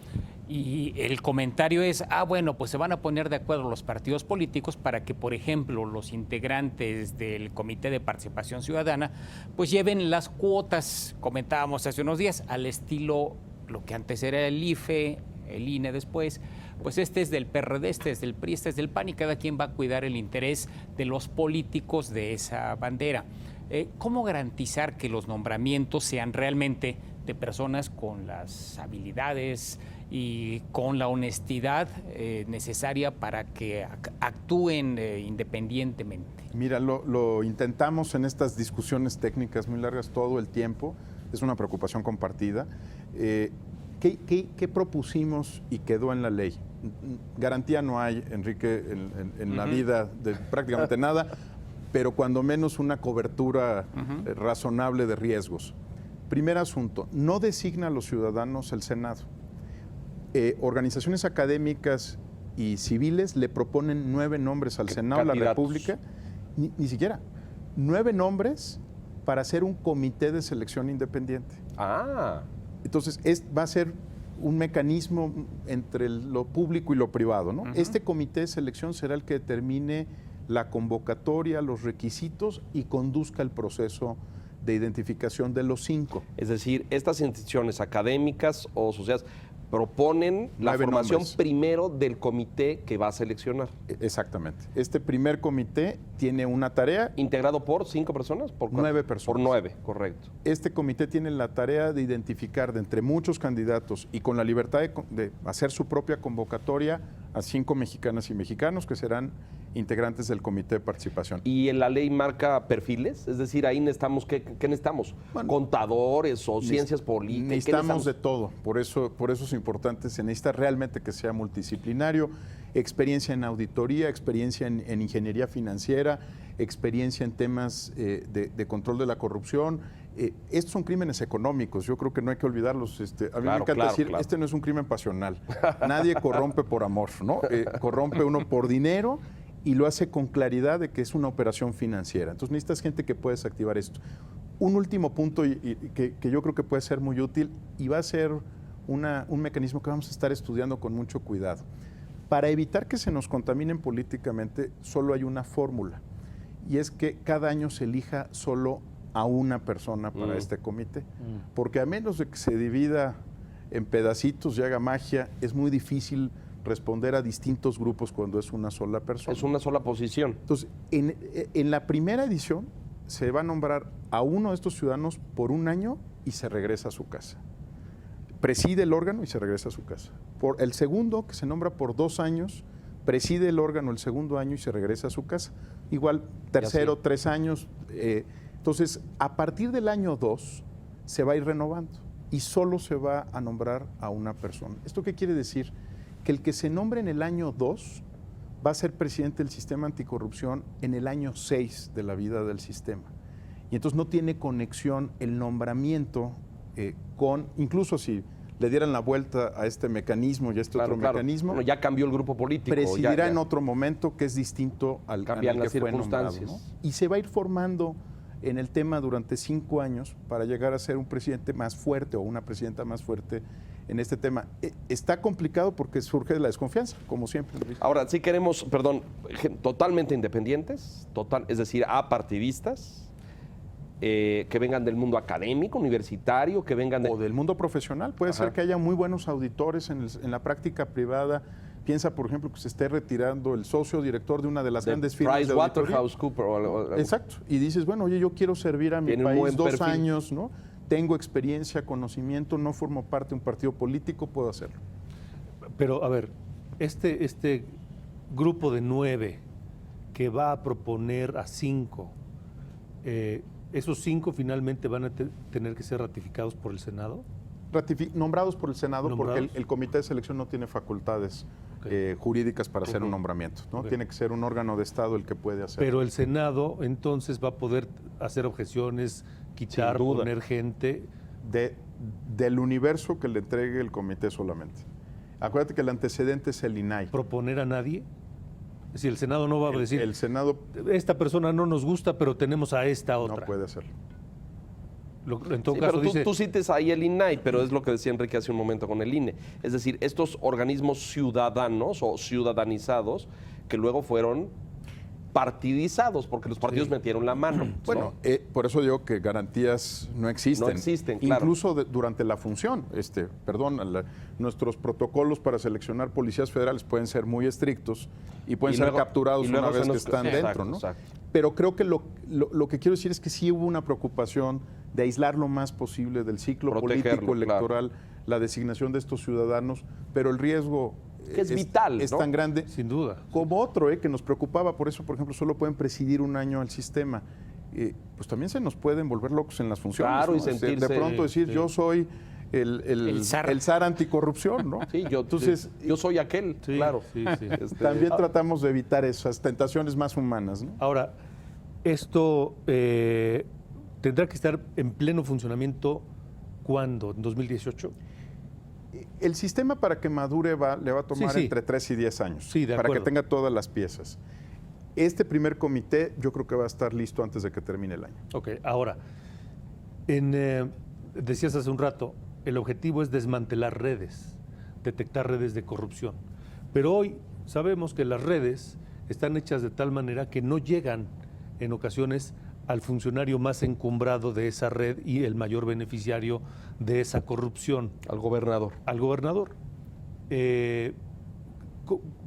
[SPEAKER 4] Y el comentario es, bueno, pues se van a poner de acuerdo los partidos políticos para que, por ejemplo, los integrantes del Comité de Participación Ciudadana pues lleven las cuotas, comentábamos hace unos días, al estilo lo que antes era el IFE, el INE después, pues este es del PRD, este es del PRI, este es del PAN y cada quien va a cuidar el interés de los políticos de esa bandera. ¿Cómo garantizar que los nombramientos sean realmente de personas con las habilidades y con la honestidad necesaria para que actúen independientemente?
[SPEAKER 2] Mira, lo intentamos en estas discusiones técnicas muy largas todo el tiempo, es una preocupación compartida. ¿Qué propusimos y quedó en la ley? Garantía no hay, Enrique, en la vida de prácticamente nada, pero cuando menos una cobertura razonable de riesgos. Primer asunto, no designa a los ciudadanos el Senado. Organizaciones académicas y civiles le proponen 9 nombres al Senado de la República, ni siquiera, 9 nombres para hacer un comité de selección independiente. Entonces, va a ser un mecanismo entre lo público y lo privado, ¿no? Este comité de selección será el que determine la convocatoria, los requisitos y conduzca el proceso de identificación de los 5.
[SPEAKER 1] Es decir, estas instituciones académicas o sociales proponen la formación primero del comité que va a seleccionar.
[SPEAKER 2] Exactamente. Este primer comité tiene una tarea.
[SPEAKER 1] ¿Integrado por 5 personas? ¿Por
[SPEAKER 2] 9 personas.
[SPEAKER 1] Por 9, correcto.
[SPEAKER 2] Este comité tiene la tarea de identificar de entre muchos candidatos y con la libertad de hacer su propia convocatoria a 5 mexicanas y mexicanos que serán integrantes del comité de participación.
[SPEAKER 1] ¿Y en la ley marca perfiles? Es decir, ahí necesitamos, ¿qué necesitamos? Bueno, ¿contadores o ciencias políticas?
[SPEAKER 2] Necesitamos de todo, por eso es importante, se necesita realmente que sea multidisciplinario, experiencia en auditoría, experiencia en ingeniería financiera, experiencia en temas de control de la corrupción. Estos son crímenes económicos, yo creo que no hay que olvidarlos. A mí me encanta decir, este no es un crimen pasional, nadie corrompe por amor, ¿no? Corrompe uno por dinero y lo hace con claridad de que es una operación financiera. Entonces necesitas gente que pueda desactivar esto. Un último punto que yo creo que puede ser muy útil y va a ser un mecanismo que vamos a estar estudiando con mucho cuidado. Para evitar que se nos contaminen políticamente, solo hay una fórmula. y es que cada año se elija solo a una persona para este comité, porque a menos de que se divida en pedacitos y haga magia, es muy difícil responder a distintos grupos cuando es una sola persona.
[SPEAKER 1] Es una sola posición.
[SPEAKER 2] Entonces, en la primera edición se va a nombrar a uno de estos ciudadanos por un año y se regresa a su casa. Preside el órgano y se regresa a su casa. Por el segundo, que se nombra por 2 años, preside el órgano el segundo año y se regresa a su casa. Igual, tercero, 3 años. Entonces, a partir del año 2 se va a ir renovando y solo se va a nombrar a una persona. ¿Esto qué quiere decir? Que el que se nombre en el año 2 va a ser presidente del sistema anticorrupción en el año 6 de la vida del sistema. Y entonces no tiene conexión el nombramiento con, incluso si le dieran la vuelta a este mecanismo y a este otro mecanismo,
[SPEAKER 1] bueno, ya cambió el grupo político.
[SPEAKER 2] presidirá en otro momento que es distinto al
[SPEAKER 1] Cambian
[SPEAKER 2] que
[SPEAKER 1] las
[SPEAKER 2] fue nombrado,
[SPEAKER 1] circunstancias.
[SPEAKER 2] ¿no? Y se va a ir formando en el tema durante 5 años para llegar a ser un presidente más fuerte o una presidenta más fuerte en este tema. Está complicado porque surge de la desconfianza, como siempre.
[SPEAKER 1] Ahora, sí queremos, perdón, totalmente independientes, es decir, apartidistas, que vengan del mundo académico, universitario, que vengan
[SPEAKER 2] O del mundo profesional. Puede ser que haya muy buenos auditores en la práctica privada. Piensa, por ejemplo, que se esté retirando el socio director de una de las grandes firmas de auditoría.
[SPEAKER 1] PricewaterhouseCoopers.
[SPEAKER 2] Exacto. Y dices, bueno, oye, yo quiero servir a mi
[SPEAKER 1] Tiene un
[SPEAKER 2] país
[SPEAKER 1] buen
[SPEAKER 2] 2
[SPEAKER 1] perfil.
[SPEAKER 2] años, ¿no? Tengo experiencia, conocimiento, no formo parte de un partido político, puedo hacerlo.
[SPEAKER 3] Pero, a ver, este grupo de 9 que va a proponer a 5, ¿esos 5 finalmente van a tener que ser ratificados por el Senado?
[SPEAKER 2] Nombrados por el Senado,
[SPEAKER 3] ¿Nombrados?
[SPEAKER 2] porque el comité de selección no tiene facultades jurídicas para hacer un nombramiento, ¿no? Tiene que ser un órgano de Estado el que puede hacerlo.
[SPEAKER 3] Pero el Senado entonces va a poder hacer objeciones, quitar,
[SPEAKER 1] Sin duda.
[SPEAKER 3] poner gente.
[SPEAKER 2] Del universo que le entregue el comité solamente. Acuérdate que el antecedente es el INAI.
[SPEAKER 3] ¿Proponer a nadie? Es decir, el Senado no va a decir,
[SPEAKER 2] El Senado
[SPEAKER 3] esta persona no nos gusta, pero tenemos a esta
[SPEAKER 2] no
[SPEAKER 3] otra.
[SPEAKER 2] puede hacerlo.
[SPEAKER 3] En todo
[SPEAKER 1] Sí,
[SPEAKER 3] caso
[SPEAKER 1] pero
[SPEAKER 3] dice,
[SPEAKER 1] tú cites ahí el INAI, pero es lo que decía Enrique hace un momento con el INE. Es decir, estos organismos ciudadanos o ciudadanizados que luego fueron partidizados porque los partidos metieron la mano. ¿no?
[SPEAKER 2] Bueno, por eso digo que garantías no existen.
[SPEAKER 1] No existen, claro.
[SPEAKER 2] Incluso durante la función. Nuestros protocolos para seleccionar policías federales pueden ser muy estrictos y pueden
[SPEAKER 1] Y
[SPEAKER 2] ser
[SPEAKER 1] luego-
[SPEAKER 2] capturados
[SPEAKER 1] y luego
[SPEAKER 2] una vez
[SPEAKER 1] se
[SPEAKER 2] que
[SPEAKER 1] nos-
[SPEAKER 2] están
[SPEAKER 1] exacto,
[SPEAKER 2] dentro, ¿no?
[SPEAKER 1] exacto.
[SPEAKER 2] Pero creo que lo que quiero decir es que sí hubo una preocupación de aislar lo más posible del ciclo
[SPEAKER 1] Protegerlo,
[SPEAKER 2] político electoral la designación de estos ciudadanos, pero el riesgo
[SPEAKER 1] Que es vital,
[SPEAKER 2] es
[SPEAKER 1] ¿no?
[SPEAKER 2] tan grande
[SPEAKER 3] sin duda.
[SPEAKER 2] como otro que nos preocupaba, por eso, por ejemplo, solo pueden presidir un año al sistema. Pues también se nos pueden volver locos en las funciones.
[SPEAKER 1] Claro, y
[SPEAKER 2] ¿no?
[SPEAKER 1] sentirse-
[SPEAKER 2] de pronto decir,
[SPEAKER 3] sí.
[SPEAKER 2] yo soy el zar anticorrupción, ¿no?
[SPEAKER 1] Sí,
[SPEAKER 2] Entonces,
[SPEAKER 1] yo soy aquel,
[SPEAKER 3] Sí,
[SPEAKER 1] claro.
[SPEAKER 3] sí, sí.
[SPEAKER 2] también tratamos de evitar esas tentaciones más humanas, ¿no?
[SPEAKER 3] Ahora, esto tendrá que estar en pleno funcionamiento ¿cuándo? ¿En 2018?
[SPEAKER 2] El sistema para que madure le va a tomar
[SPEAKER 3] Sí, sí.
[SPEAKER 2] entre 3 y 10 años,
[SPEAKER 3] Sí, de
[SPEAKER 2] para que
[SPEAKER 3] acuerdo.
[SPEAKER 2] tenga todas las piezas. Este primer comité yo creo que va a estar listo antes de que termine el año.
[SPEAKER 3] Ok, ahora, decías hace un rato, el objetivo es desmantelar redes, detectar redes de corrupción. Pero hoy sabemos que las redes están hechas de tal manera que no llegan en ocasiones al funcionario más encumbrado de esa red y el mayor beneficiario de esa corrupción,
[SPEAKER 1] Al gobernador.
[SPEAKER 3] al gobernador.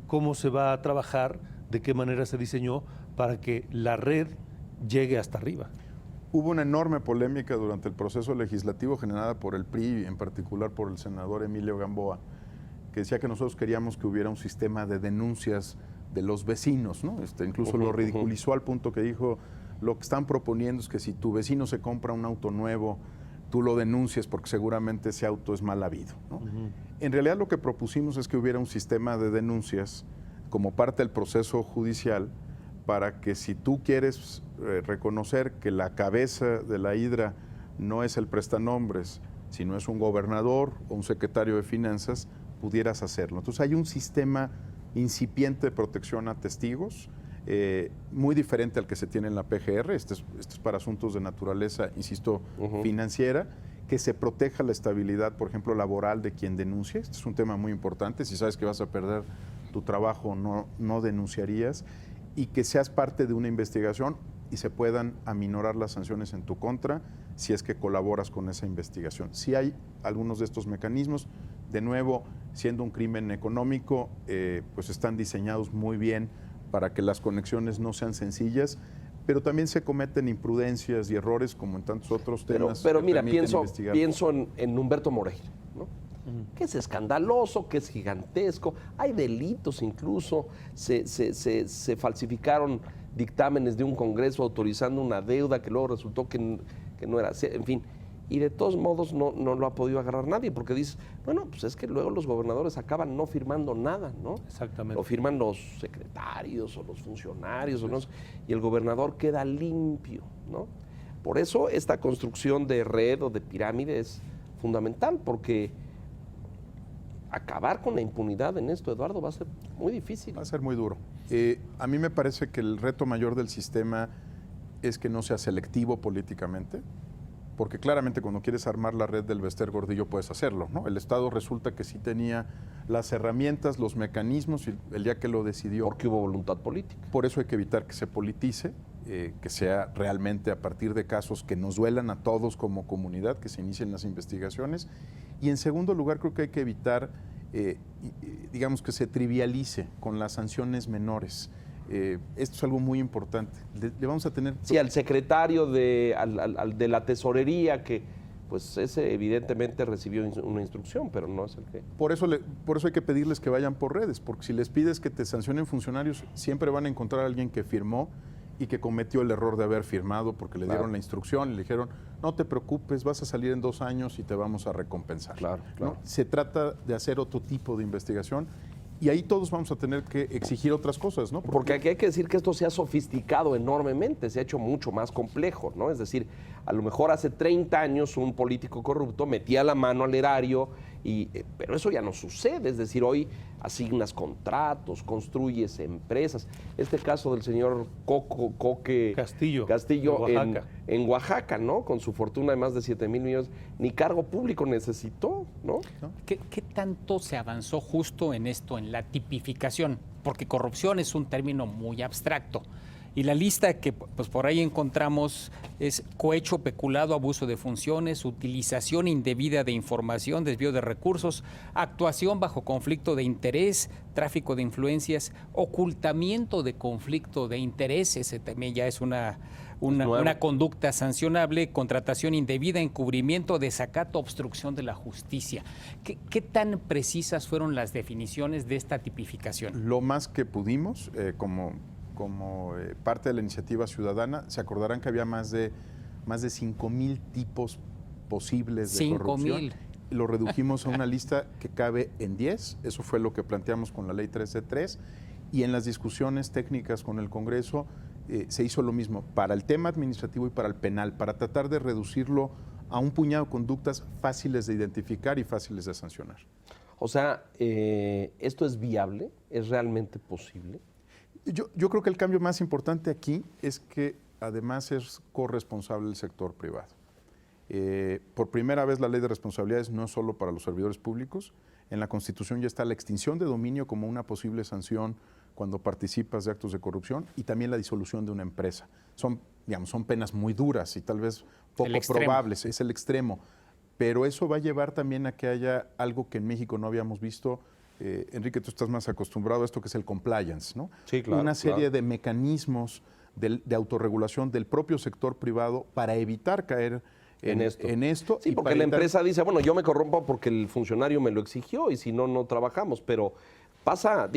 [SPEAKER 3] ¿Cómo se va a trabajar? ¿De qué manera se diseñó para que la red llegue hasta arriba?
[SPEAKER 2] Hubo una enorme polémica durante el proceso legislativo generada por el PRI y en particular por el senador Emilio Gamboa, que decía que nosotros queríamos que hubiera un sistema de denuncias de los vecinos, ¿no? Incluso lo ridiculizó al punto que dijo, lo que están proponiendo es que si tu vecino se compra un auto nuevo, tú lo denuncies porque seguramente ese auto es mal habido, ¿no? En realidad lo que propusimos es que hubiera un sistema de denuncias como parte del proceso judicial para que si tú quieres reconocer que la cabeza de la hidra no es el prestanombres, sino es un gobernador o un secretario de finanzas, pudieras hacerlo. Entonces hay un sistema incipiente de protección a testigos, muy diferente al que se tiene en la PGR, este es para asuntos de naturaleza, insisto, financiera, que se proteja la estabilidad, por ejemplo, laboral de quien denuncia. Este es un tema muy importante, si sabes que vas a perder tu trabajo, no denunciarías. y que seas parte de una investigación y se puedan aminorar las sanciones en tu contra si es que colaboras con esa investigación. Si hay algunos de estos mecanismos, de nuevo, siendo un crimen económico, pues están diseñados muy bien para que las conexiones no sean sencillas, pero también se cometen imprudencias y errores como en tantos otros temas.
[SPEAKER 1] Pero
[SPEAKER 2] que
[SPEAKER 1] mira,
[SPEAKER 2] permiten
[SPEAKER 1] pienso
[SPEAKER 2] investigar.
[SPEAKER 1] en Humberto Moreira, ¿no? Que es escandaloso, que es gigantesco, hay delitos incluso, se falsificaron dictámenes de un Congreso autorizando una deuda que luego resultó que no era, en fin, y de todos modos no lo ha podido agarrar nadie, porque dices, bueno, pues es que luego los gobernadores acaban no firmando nada, ¿no?
[SPEAKER 3] Exactamente.
[SPEAKER 1] Lo firman los secretarios o los funcionarios, o no sé, y el gobernador queda limpio, ¿no? Por eso esta construcción de red o de pirámide es fundamental, porque acabar con la impunidad en esto, Eduardo, va a ser muy difícil.
[SPEAKER 2] Va a ser muy duro. A mí me parece que el reto mayor del sistema es que no sea selectivo políticamente, porque claramente cuando quieres armar la red del Bester Gordillo puedes hacerlo, ¿no? El Estado resulta que sí tenía las herramientas, los mecanismos, y el día que lo decidió.
[SPEAKER 1] Porque hubo voluntad política.
[SPEAKER 2] Por eso hay que evitar que se politice, que sea realmente a partir de casos que nos duelan a todos como comunidad, que se inicien las investigaciones. Y en segundo lugar, creo que hay que evitar, digamos, que se trivialice con las sanciones menores. Esto es algo muy importante. Le vamos a tener...
[SPEAKER 1] Sí, al secretario de la tesorería, que pues ese evidentemente recibió una instrucción, pero no es el que...
[SPEAKER 2] Por eso hay que pedirles que vayan por redes, porque si les pides que te sancionen funcionarios, siempre van a encontrar a alguien que firmó y que cometió el error de haber firmado porque le dieron la instrucción y le dijeron, no te preocupes, vas a salir en 2 años y te vamos a recompensar.
[SPEAKER 1] Claro.
[SPEAKER 2] ¿No? Se trata de hacer otro tipo de investigación y ahí todos vamos a tener que exigir otras cosas, ¿no?
[SPEAKER 1] Porque aquí hay que decir que esto se ha sofisticado enormemente, se ha hecho mucho más complejo, ¿no? Es decir, a lo mejor hace 30 años un político corrupto metía la mano al erario, pero eso ya no sucede, es decir, hoy asignas contratos, construyes empresas. Este caso del señor Coque
[SPEAKER 3] Castillo
[SPEAKER 1] en Oaxaca, ¿no? Con su fortuna de más de 7,000 millones, ni cargo público necesitó, ¿no?
[SPEAKER 4] ¿Qué tanto se avanzó justo en esto, en la tipificación? Porque corrupción es un término muy abstracto. Y la lista que pues, por ahí encontramos es cohecho, peculado, abuso de funciones, utilización indebida de información, desvío de recursos, actuación bajo conflicto de interés, tráfico de influencias, ocultamiento de conflicto de interés, ese también ya es una conducta sancionable, contratación indebida, encubrimiento, desacato, obstrucción de la justicia. ¿Qué tan precisas fueron las definiciones de esta tipificación?
[SPEAKER 2] Lo más que pudimos, como parte de la iniciativa ciudadana, se acordarán que había más de 5,000 tipos posibles de corrupción.
[SPEAKER 4] 5,000.
[SPEAKER 2] Lo redujimos a una lista que cabe en 10, eso fue lo que planteamos con la ley 13.3, y en las discusiones técnicas con el Congreso se hizo lo mismo para el tema administrativo y para el penal, para tratar de reducirlo a un puñado de conductas fáciles de identificar y fáciles de sancionar.
[SPEAKER 1] O sea, ¿esto es viable? ¿Es realmente posible?
[SPEAKER 2] Yo creo que el cambio más importante aquí es que además es corresponsable el sector privado. Por primera vez la ley de responsabilidades no es solo para los servidores públicos. En la Constitución ya está la extinción de dominio como una posible sanción cuando participas de actos de corrupción y también la disolución de una empresa. Son penas muy duras y tal vez poco probables, es el extremo. Pero eso va a llevar también a que haya algo que en México no habíamos visto. Enrique, tú estás más acostumbrado a esto que es el compliance, ¿no?
[SPEAKER 1] Sí, claro.
[SPEAKER 2] Una serie de mecanismos de autorregulación del propio sector privado para evitar caer en esto.
[SPEAKER 1] Sí, porque la empresa dice, bueno, yo me corrompo porque el funcionario me lo exigió y si no, no trabajamos. Pero pasa,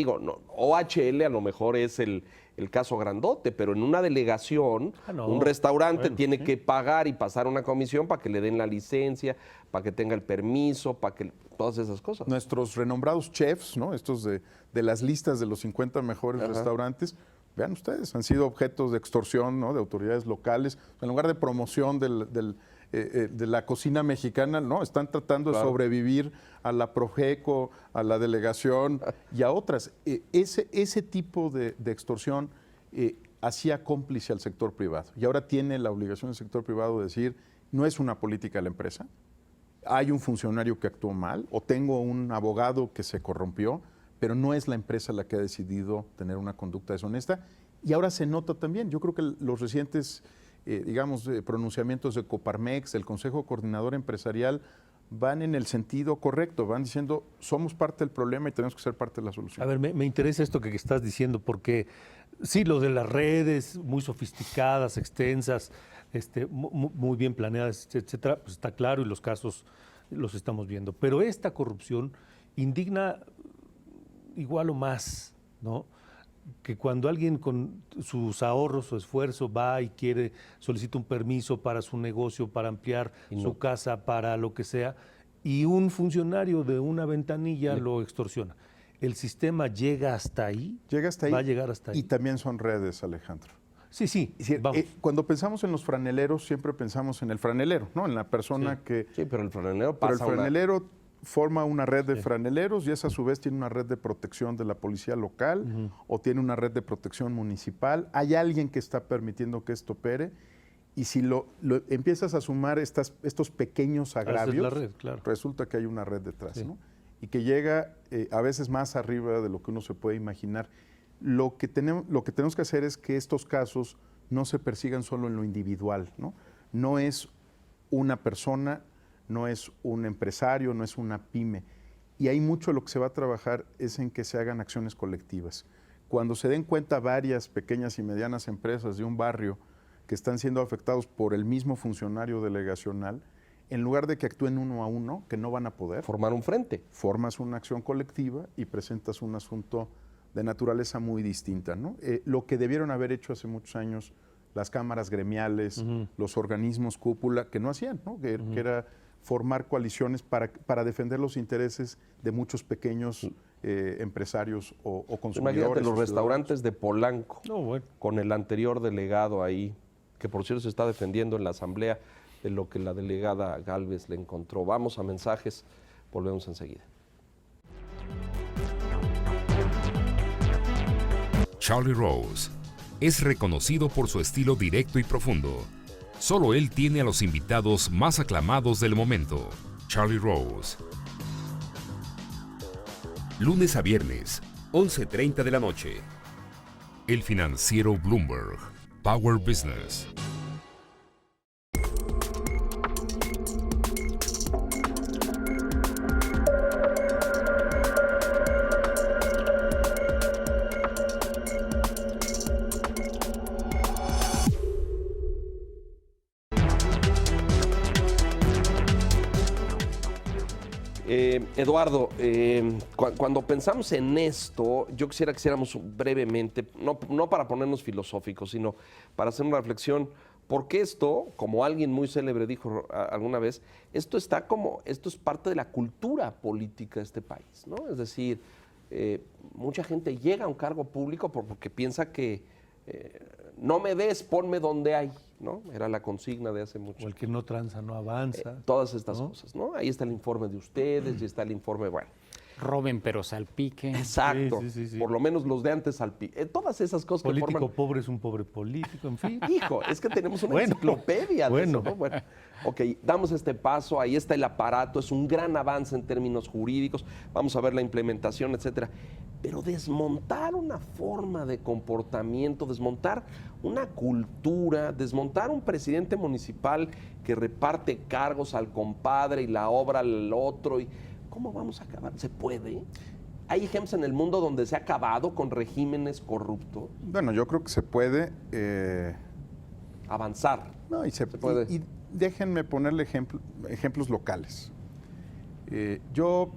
[SPEAKER 1] OHL a lo mejor es el caso grandote, pero en una delegación, un restaurante tiene que pagar y pasar una comisión para que le den la licencia, para que tenga el permiso, para que todas esas cosas.
[SPEAKER 2] Nuestros renombrados chefs, ¿no? Estos de las listas de los 50 mejores restaurantes, vean ustedes, han sido objetos de extorsión, ¿no? De autoridades locales. En lugar de promoción de la cocina mexicana, ¿no? Están tratando de sobrevivir a la Profeco, a la delegación y a otras. Ese tipo de extorsión hacía cómplice al sector privado. Y ahora tiene la obligación del sector privado de decir, no es una política de la empresa, hay un funcionario que actuó mal o tengo un abogado que se corrompió, pero no es la empresa la que ha decidido tener una conducta deshonesta Y ahora se nota también. Yo creo que los recientes, pronunciamientos de Coparmex, del Consejo Coordinador Empresarial, van en el sentido correcto, van diciendo somos parte del problema y tenemos que ser parte de la solución.
[SPEAKER 3] A ver, me interesa esto que estás diciendo, porque sí, lo de las redes muy sofisticadas, extensas, muy bien planeadas, etcétera, pues está claro y los casos los estamos viendo. Pero esta corrupción indigna igual o más, ¿no? Que cuando alguien con sus ahorros, su esfuerzo va y solicita un permiso para su negocio, para ampliar su casa, para lo que sea, y un funcionario de una ventanilla lo extorsiona. ¿El sistema llega hasta ahí?
[SPEAKER 2] Llega hasta ahí.
[SPEAKER 3] Va a llegar hasta ahí.
[SPEAKER 2] Y también son redes, Alejandro.
[SPEAKER 3] Sí, sí.
[SPEAKER 2] Es decir,
[SPEAKER 3] vamos.
[SPEAKER 2] Cuando pensamos en los franeleros, siempre pensamos en el franelero, ¿no? En la persona que...
[SPEAKER 1] Sí, pero el franelero
[SPEAKER 2] Pero
[SPEAKER 1] pasa
[SPEAKER 2] el franelero forma una red de franeleros y esa a su vez tiene una red de protección de la policía local o tiene una red de protección municipal. Hay alguien que está permitiendo que esto opere y si lo empiezas a sumar estos pequeños agravios,
[SPEAKER 3] Esa es la red, claro.
[SPEAKER 2] resulta que hay una red detrás,
[SPEAKER 3] Sí.
[SPEAKER 2] ¿no? Y que llega a veces más arriba de lo que uno se puede imaginar. Lo que tenemos que hacer es que estos casos no se persigan solo en lo individual, ¿no? No es una persona, no es un empresario, no es una pyme. Y hay mucho de lo que se va a trabajar es en que se hagan acciones colectivas. Cuando se den cuenta varias pequeñas y medianas empresas de un barrio que están siendo afectados por el mismo funcionario delegacional, en lugar de que actúen uno a uno, que no van a poder,
[SPEAKER 1] formar un frente.
[SPEAKER 2] formas una acción colectiva y presentas un asunto de naturaleza muy distinta, ¿no? Lo que debieron haber hecho hace muchos años las cámaras gremiales, los organismos cúpula, que no hacían, ¿no? Que era formar coaliciones para defender los intereses de muchos pequeños empresarios o consumidores.
[SPEAKER 1] Imagínate los
[SPEAKER 2] o
[SPEAKER 1] restaurantes de Polanco,
[SPEAKER 3] No, bueno.
[SPEAKER 1] con el anterior delegado ahí, que por cierto se está defendiendo en la asamblea de lo que la delegada Gálvez le encontró. Vamos a mensajes, volvemos enseguida.
[SPEAKER 6] Charlie Rose es reconocido por su estilo directo y profundo. Solo él tiene a los invitados más aclamados del momento. Charlie Rose. Lunes a viernes, 11:30 de la noche. El financiero Bloomberg. Power Business.
[SPEAKER 1] Eduardo, cuando pensamos en esto, yo quisiera que hiciéramos brevemente, no para ponernos filosóficos, sino para hacer una reflexión, porque esto, como alguien muy célebre dijo alguna vez, esto es parte de la cultura política de este país, ¿no? Es decir, mucha gente llega a un cargo público porque piensa que no me des, ponme donde hay, ¿no? Era la consigna de hace mucho.
[SPEAKER 3] O el que no tranza no avanza.
[SPEAKER 1] Todas estas
[SPEAKER 3] ¿no?
[SPEAKER 1] cosas, ¿no? Ahí está el informe de ustedes y está el informe, bueno.
[SPEAKER 4] Roben pero salpiquen.
[SPEAKER 1] Exacto.
[SPEAKER 3] Sí.
[SPEAKER 1] Por lo menos los de antes todas esas cosas que
[SPEAKER 3] Político
[SPEAKER 1] forman...
[SPEAKER 3] pobre es un pobre político, en fin.
[SPEAKER 1] Hijo, es que tenemos una
[SPEAKER 3] Bueno,
[SPEAKER 1] enciclopedia de
[SPEAKER 3] bueno.
[SPEAKER 1] eso, ¿no? Bueno, ok, damos este paso, ahí está el aparato, es un gran avance en términos jurídicos, vamos a ver la implementación, etcétera. Pero desmontar una forma de comportamiento, desmontar una cultura, desmontar un presidente municipal que reparte cargos al compadre y la obra al otro, y ¿cómo vamos a acabar? ¿Se puede? ¿Hay ejemplos en el mundo donde se ha acabado con regímenes corruptos?
[SPEAKER 2] Bueno, yo creo que se puede...
[SPEAKER 1] Avanzar.
[SPEAKER 2] No, y se
[SPEAKER 1] puede.
[SPEAKER 2] Y déjenme ponerle ejemplos locales. Yo,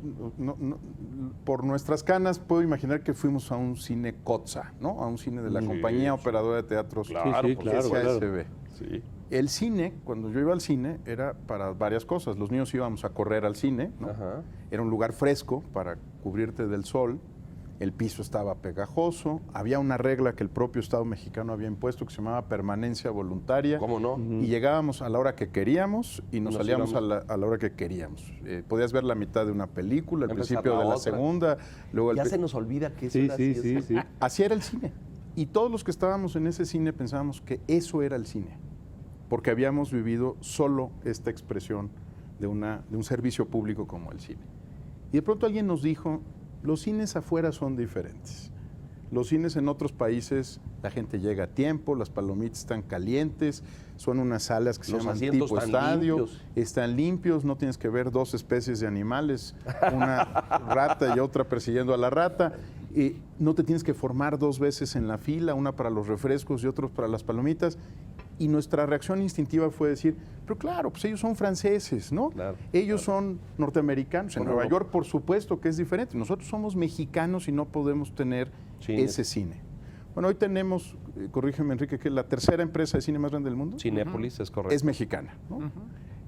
[SPEAKER 2] por nuestras canas, puedo imaginar que fuimos a un cine COTSA, ¿no? A un cine de la Compañía Operadora de Teatros
[SPEAKER 3] Claro,
[SPEAKER 2] SASB.
[SPEAKER 1] Sí.
[SPEAKER 2] El cine, cuando yo iba al cine, era para varias cosas. Los niños íbamos a correr al cine, ¿no?
[SPEAKER 1] Ajá.
[SPEAKER 2] Era un lugar fresco para cubrirte del sol. El piso estaba pegajoso. Había una regla que el propio Estado mexicano había impuesto que se llamaba permanencia voluntaria.
[SPEAKER 1] ¿Cómo no?
[SPEAKER 2] Y llegábamos a la hora que queríamos y nos salíamos a
[SPEAKER 1] íbamos.
[SPEAKER 2] la hora que queríamos. Podías ver la mitad de una película, el
[SPEAKER 1] Empezar
[SPEAKER 2] principio
[SPEAKER 1] la
[SPEAKER 2] de la
[SPEAKER 1] otra.
[SPEAKER 2] segunda, luego
[SPEAKER 1] Ya se nos olvida que eso
[SPEAKER 3] Sí,
[SPEAKER 1] era
[SPEAKER 3] sí,
[SPEAKER 1] así,
[SPEAKER 3] sí,
[SPEAKER 1] es-
[SPEAKER 3] sí.
[SPEAKER 2] Así era el cine. Y todos los que estábamos en ese cine pensábamos que eso era el cine, porque habíamos vivido solo esta expresión de un servicio público como el cine. Y de pronto alguien nos dijo, los cines afuera son diferentes. Los cines en otros países, la gente llega a tiempo, las palomitas están calientes, son unas salas que se
[SPEAKER 1] Los
[SPEAKER 2] llaman
[SPEAKER 1] asientos
[SPEAKER 2] tipo
[SPEAKER 1] están
[SPEAKER 2] estadio,
[SPEAKER 1] limpios.
[SPEAKER 2] están limpios, no tienes que ver dos especies de animales, una rata y otra persiguiendo a la rata. No te tienes que formar dos veces en la fila, una para los refrescos y otra para las palomitas. Y nuestra reacción instintiva fue decir, pero claro, pues ellos son franceses, ¿no?
[SPEAKER 1] Claro,
[SPEAKER 2] Ellos son norteamericanos. En
[SPEAKER 1] Bueno,
[SPEAKER 2] Nueva
[SPEAKER 1] no.
[SPEAKER 2] York, por supuesto que es diferente. Nosotros somos mexicanos y no podemos tener
[SPEAKER 1] Cines.
[SPEAKER 2] ese cine. Bueno, hoy tenemos, corrígeme Enrique, que la tercera empresa de cine más grande del mundo
[SPEAKER 1] Cinépolis, es correcto.
[SPEAKER 2] es mexicana, ¿no?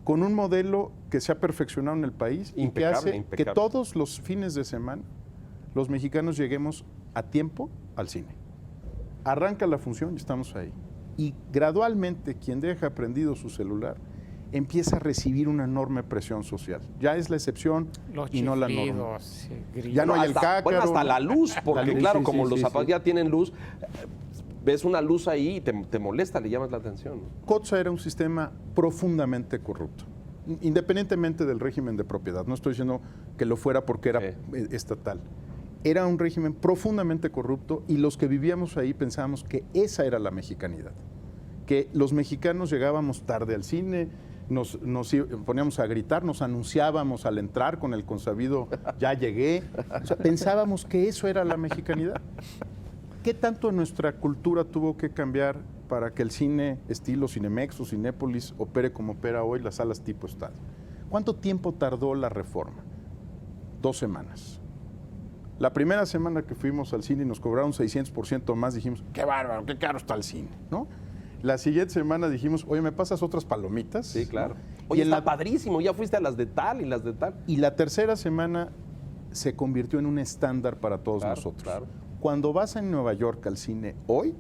[SPEAKER 2] Con un modelo que se ha perfeccionado en el país y que
[SPEAKER 1] Impecable,
[SPEAKER 2] hace
[SPEAKER 1] impecable.
[SPEAKER 2] que todos los fines de semana los mexicanos lleguemos a tiempo al cine. Arranca la función y estamos ahí. Y gradualmente quien deja prendido su celular empieza a recibir una enorme presión social. Ya es la excepción
[SPEAKER 4] Los
[SPEAKER 2] y no la norma.
[SPEAKER 4] chiflidos, grillos.
[SPEAKER 2] Ya no hay el
[SPEAKER 1] hasta,
[SPEAKER 2] cácaro.
[SPEAKER 1] bueno, hasta la luz, porque
[SPEAKER 2] La luz,
[SPEAKER 1] claro,
[SPEAKER 2] sí,
[SPEAKER 1] como
[SPEAKER 2] sí,
[SPEAKER 1] los
[SPEAKER 2] sí,
[SPEAKER 1] zapatos
[SPEAKER 2] sí.
[SPEAKER 1] ya tienen luz, ves una luz ahí y te molesta, le llamas la atención.
[SPEAKER 2] COTSA era un sistema profundamente corrupto, independientemente del régimen de propiedad. No estoy diciendo que lo fuera porque era estatal. Era un régimen profundamente corrupto y los que vivíamos ahí pensábamos que esa era la mexicanidad. Que los mexicanos llegábamos tarde al cine, nos poníamos a gritar, nos anunciábamos al entrar con el consabido, ya llegué. O sea, pensábamos que eso era la mexicanidad. ¿Qué tanto nuestra cultura tuvo que cambiar para que el cine estilo Cinemex o Cinépolis opere como opera hoy, las salas tipo estadio? ¿Cuánto tiempo tardó la reforma? 2 semanas. La primera semana que fuimos al cine y nos cobraron 600% más, dijimos, qué bárbaro, qué caro está el cine, ¿no? La siguiente semana dijimos, oye, ¿me pasas otras palomitas?
[SPEAKER 1] Sí, claro.
[SPEAKER 2] ¿No?
[SPEAKER 1] Oye,
[SPEAKER 2] y, en
[SPEAKER 1] está
[SPEAKER 2] la,
[SPEAKER 1] padrísimo, ya fuiste a las de tal y las de tal.
[SPEAKER 2] y la tercera semana se convirtió en un estándar para todos
[SPEAKER 1] Claro,
[SPEAKER 2] nosotros.
[SPEAKER 1] claro.
[SPEAKER 2] Cuando vas en Nueva York al cine hoy,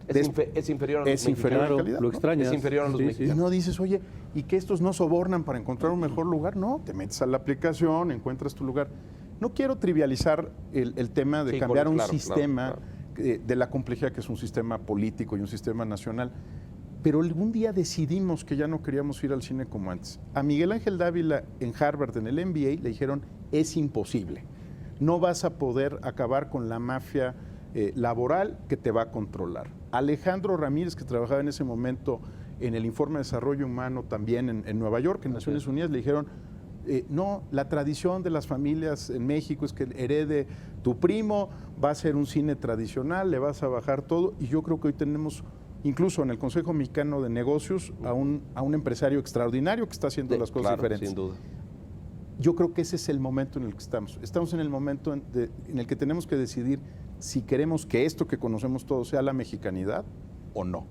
[SPEAKER 1] Es inferior a los
[SPEAKER 2] es inferior
[SPEAKER 1] mexicanos.
[SPEAKER 2] en calidad.
[SPEAKER 3] lo
[SPEAKER 2] ¿no?
[SPEAKER 3] extrañas.
[SPEAKER 1] Es inferior a los
[SPEAKER 3] Sí, sí.
[SPEAKER 2] Y
[SPEAKER 1] mexicanos.
[SPEAKER 2] no dices, oye, ¿y que estos no sobornan para encontrar un mejor lugar? No, te metes a la aplicación, encuentras tu lugar. No quiero trivializar el tema de
[SPEAKER 1] Sí,
[SPEAKER 2] cambiar un
[SPEAKER 1] claro,
[SPEAKER 2] sistema
[SPEAKER 1] claro.
[SPEAKER 2] de la complejidad que es un sistema político y un sistema nacional, pero algún día decidimos que ya no queríamos ir al cine como antes. A Miguel Ángel Dávila en Harvard, en el MBA, le dijeron, es imposible. No vas a poder acabar con la mafia laboral que te va a controlar. Alejandro Ramírez, que trabajaba en ese momento en el Informe de Desarrollo Humano también en Nueva York, en Naciones Unidas, le dijeron, no, la tradición de las familias en México es que herede tu primo, va a ser un cine tradicional, le vas a bajar todo, y yo creo que hoy tenemos, incluso en el Consejo Mexicano de Negocios, a un empresario extraordinario que está haciendo las cosas
[SPEAKER 1] Claro,
[SPEAKER 2] diferentes.
[SPEAKER 1] sin duda.
[SPEAKER 2] Yo creo que ese es el momento en el que estamos. Estamos en el momento en el que tenemos que decidir si queremos que esto que conocemos todos sea la mexicanidad o no.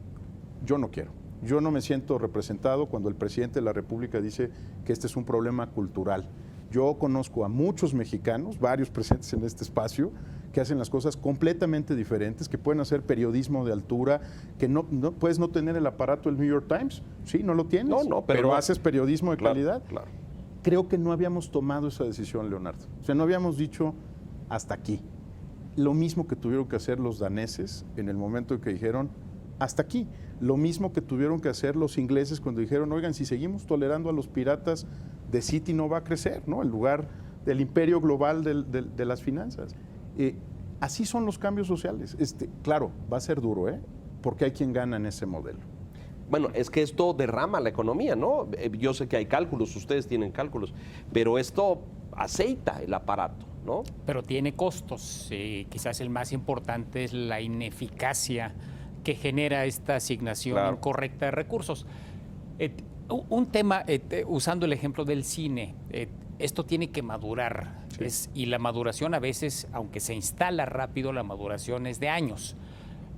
[SPEAKER 2] Yo no quiero. Yo no me siento representado cuando el presidente de la República dice que este es un problema cultural. Yo conozco a muchos mexicanos, varios presentes en este espacio, que hacen las cosas completamente diferentes, que pueden hacer periodismo de altura, que no puedes no tener el aparato del New York Times, sí, no lo tienes,
[SPEAKER 1] No,
[SPEAKER 2] pero
[SPEAKER 1] no.
[SPEAKER 2] haces periodismo de
[SPEAKER 1] Claro,
[SPEAKER 2] calidad.
[SPEAKER 1] claro.
[SPEAKER 2] Creo que no habíamos tomado esa decisión, Leonardo. O sea, no habíamos dicho hasta aquí. Lo mismo que tuvieron que hacer los daneses en el momento en que dijeron hasta aquí. Lo mismo que tuvieron que hacer los ingleses cuando dijeron, oigan, si seguimos tolerando a los piratas, The City no va a crecer, ¿no? El lugar del imperio global de las finanzas. Así son los cambios sociales. Claro, va a ser duro, porque hay quien gana en ese modelo.
[SPEAKER 1] Bueno, es que esto derrama la economía, ¿no? Yo sé que hay cálculos, ustedes tienen cálculos, pero esto aceita el aparato, ¿no?
[SPEAKER 4] Pero tiene costos. Quizás el más importante es la ineficacia que genera esta asignación
[SPEAKER 1] Claro.
[SPEAKER 4] incorrecta de recursos. Un tema, usando el ejemplo del cine, esto tiene que madurar.
[SPEAKER 2] Sí.
[SPEAKER 4] Y la maduración a veces, aunque se instala rápido, la maduración es de años.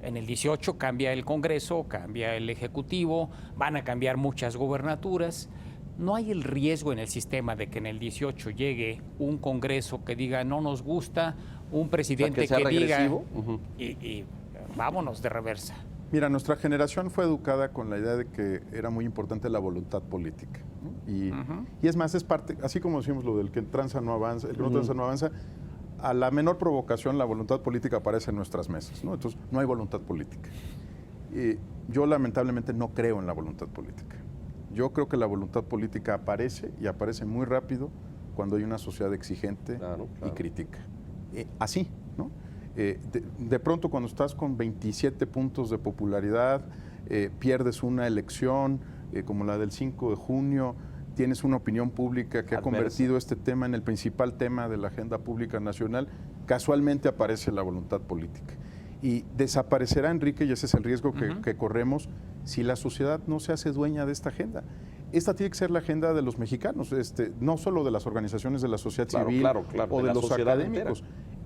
[SPEAKER 4] En el 18 cambia el Congreso, cambia el Ejecutivo, van a cambiar muchas gobernaturas. No hay el riesgo en el sistema de que en el 18 llegue un Congreso que diga no nos gusta, un presidente
[SPEAKER 1] que sea
[SPEAKER 4] que diga
[SPEAKER 1] regresivo. Ujú.
[SPEAKER 4] y vámonos de reversa.
[SPEAKER 2] Mira, nuestra generación fue educada con la idea de que era muy importante la voluntad política, ¿no? Y es más, es parte, así como decimos lo del que tranza no avanza, el que no tranza no avanza, a la menor provocación la voluntad política aparece en nuestras mesas, ¿no? Entonces, no hay voluntad política. Yo lamentablemente no creo en la voluntad política. Yo creo que la voluntad política aparece y aparece muy rápido cuando hay una sociedad exigente
[SPEAKER 1] Claro,
[SPEAKER 2] y
[SPEAKER 1] claro.
[SPEAKER 2] crítica. Así, ¿no? De pronto cuando estás con 27 puntos de popularidad, pierdes una elección como la del 5 de junio, tienes una opinión pública que ha convertido este tema en el principal tema de la agenda pública nacional, casualmente aparece la voluntad política. Y desaparecerá, Enrique, y ese es el riesgo que corremos, si la sociedad no se hace dueña de esta agenda. Esta tiene que ser la agenda de los mexicanos, no solo de las organizaciones de la sociedad civil o de los académicos.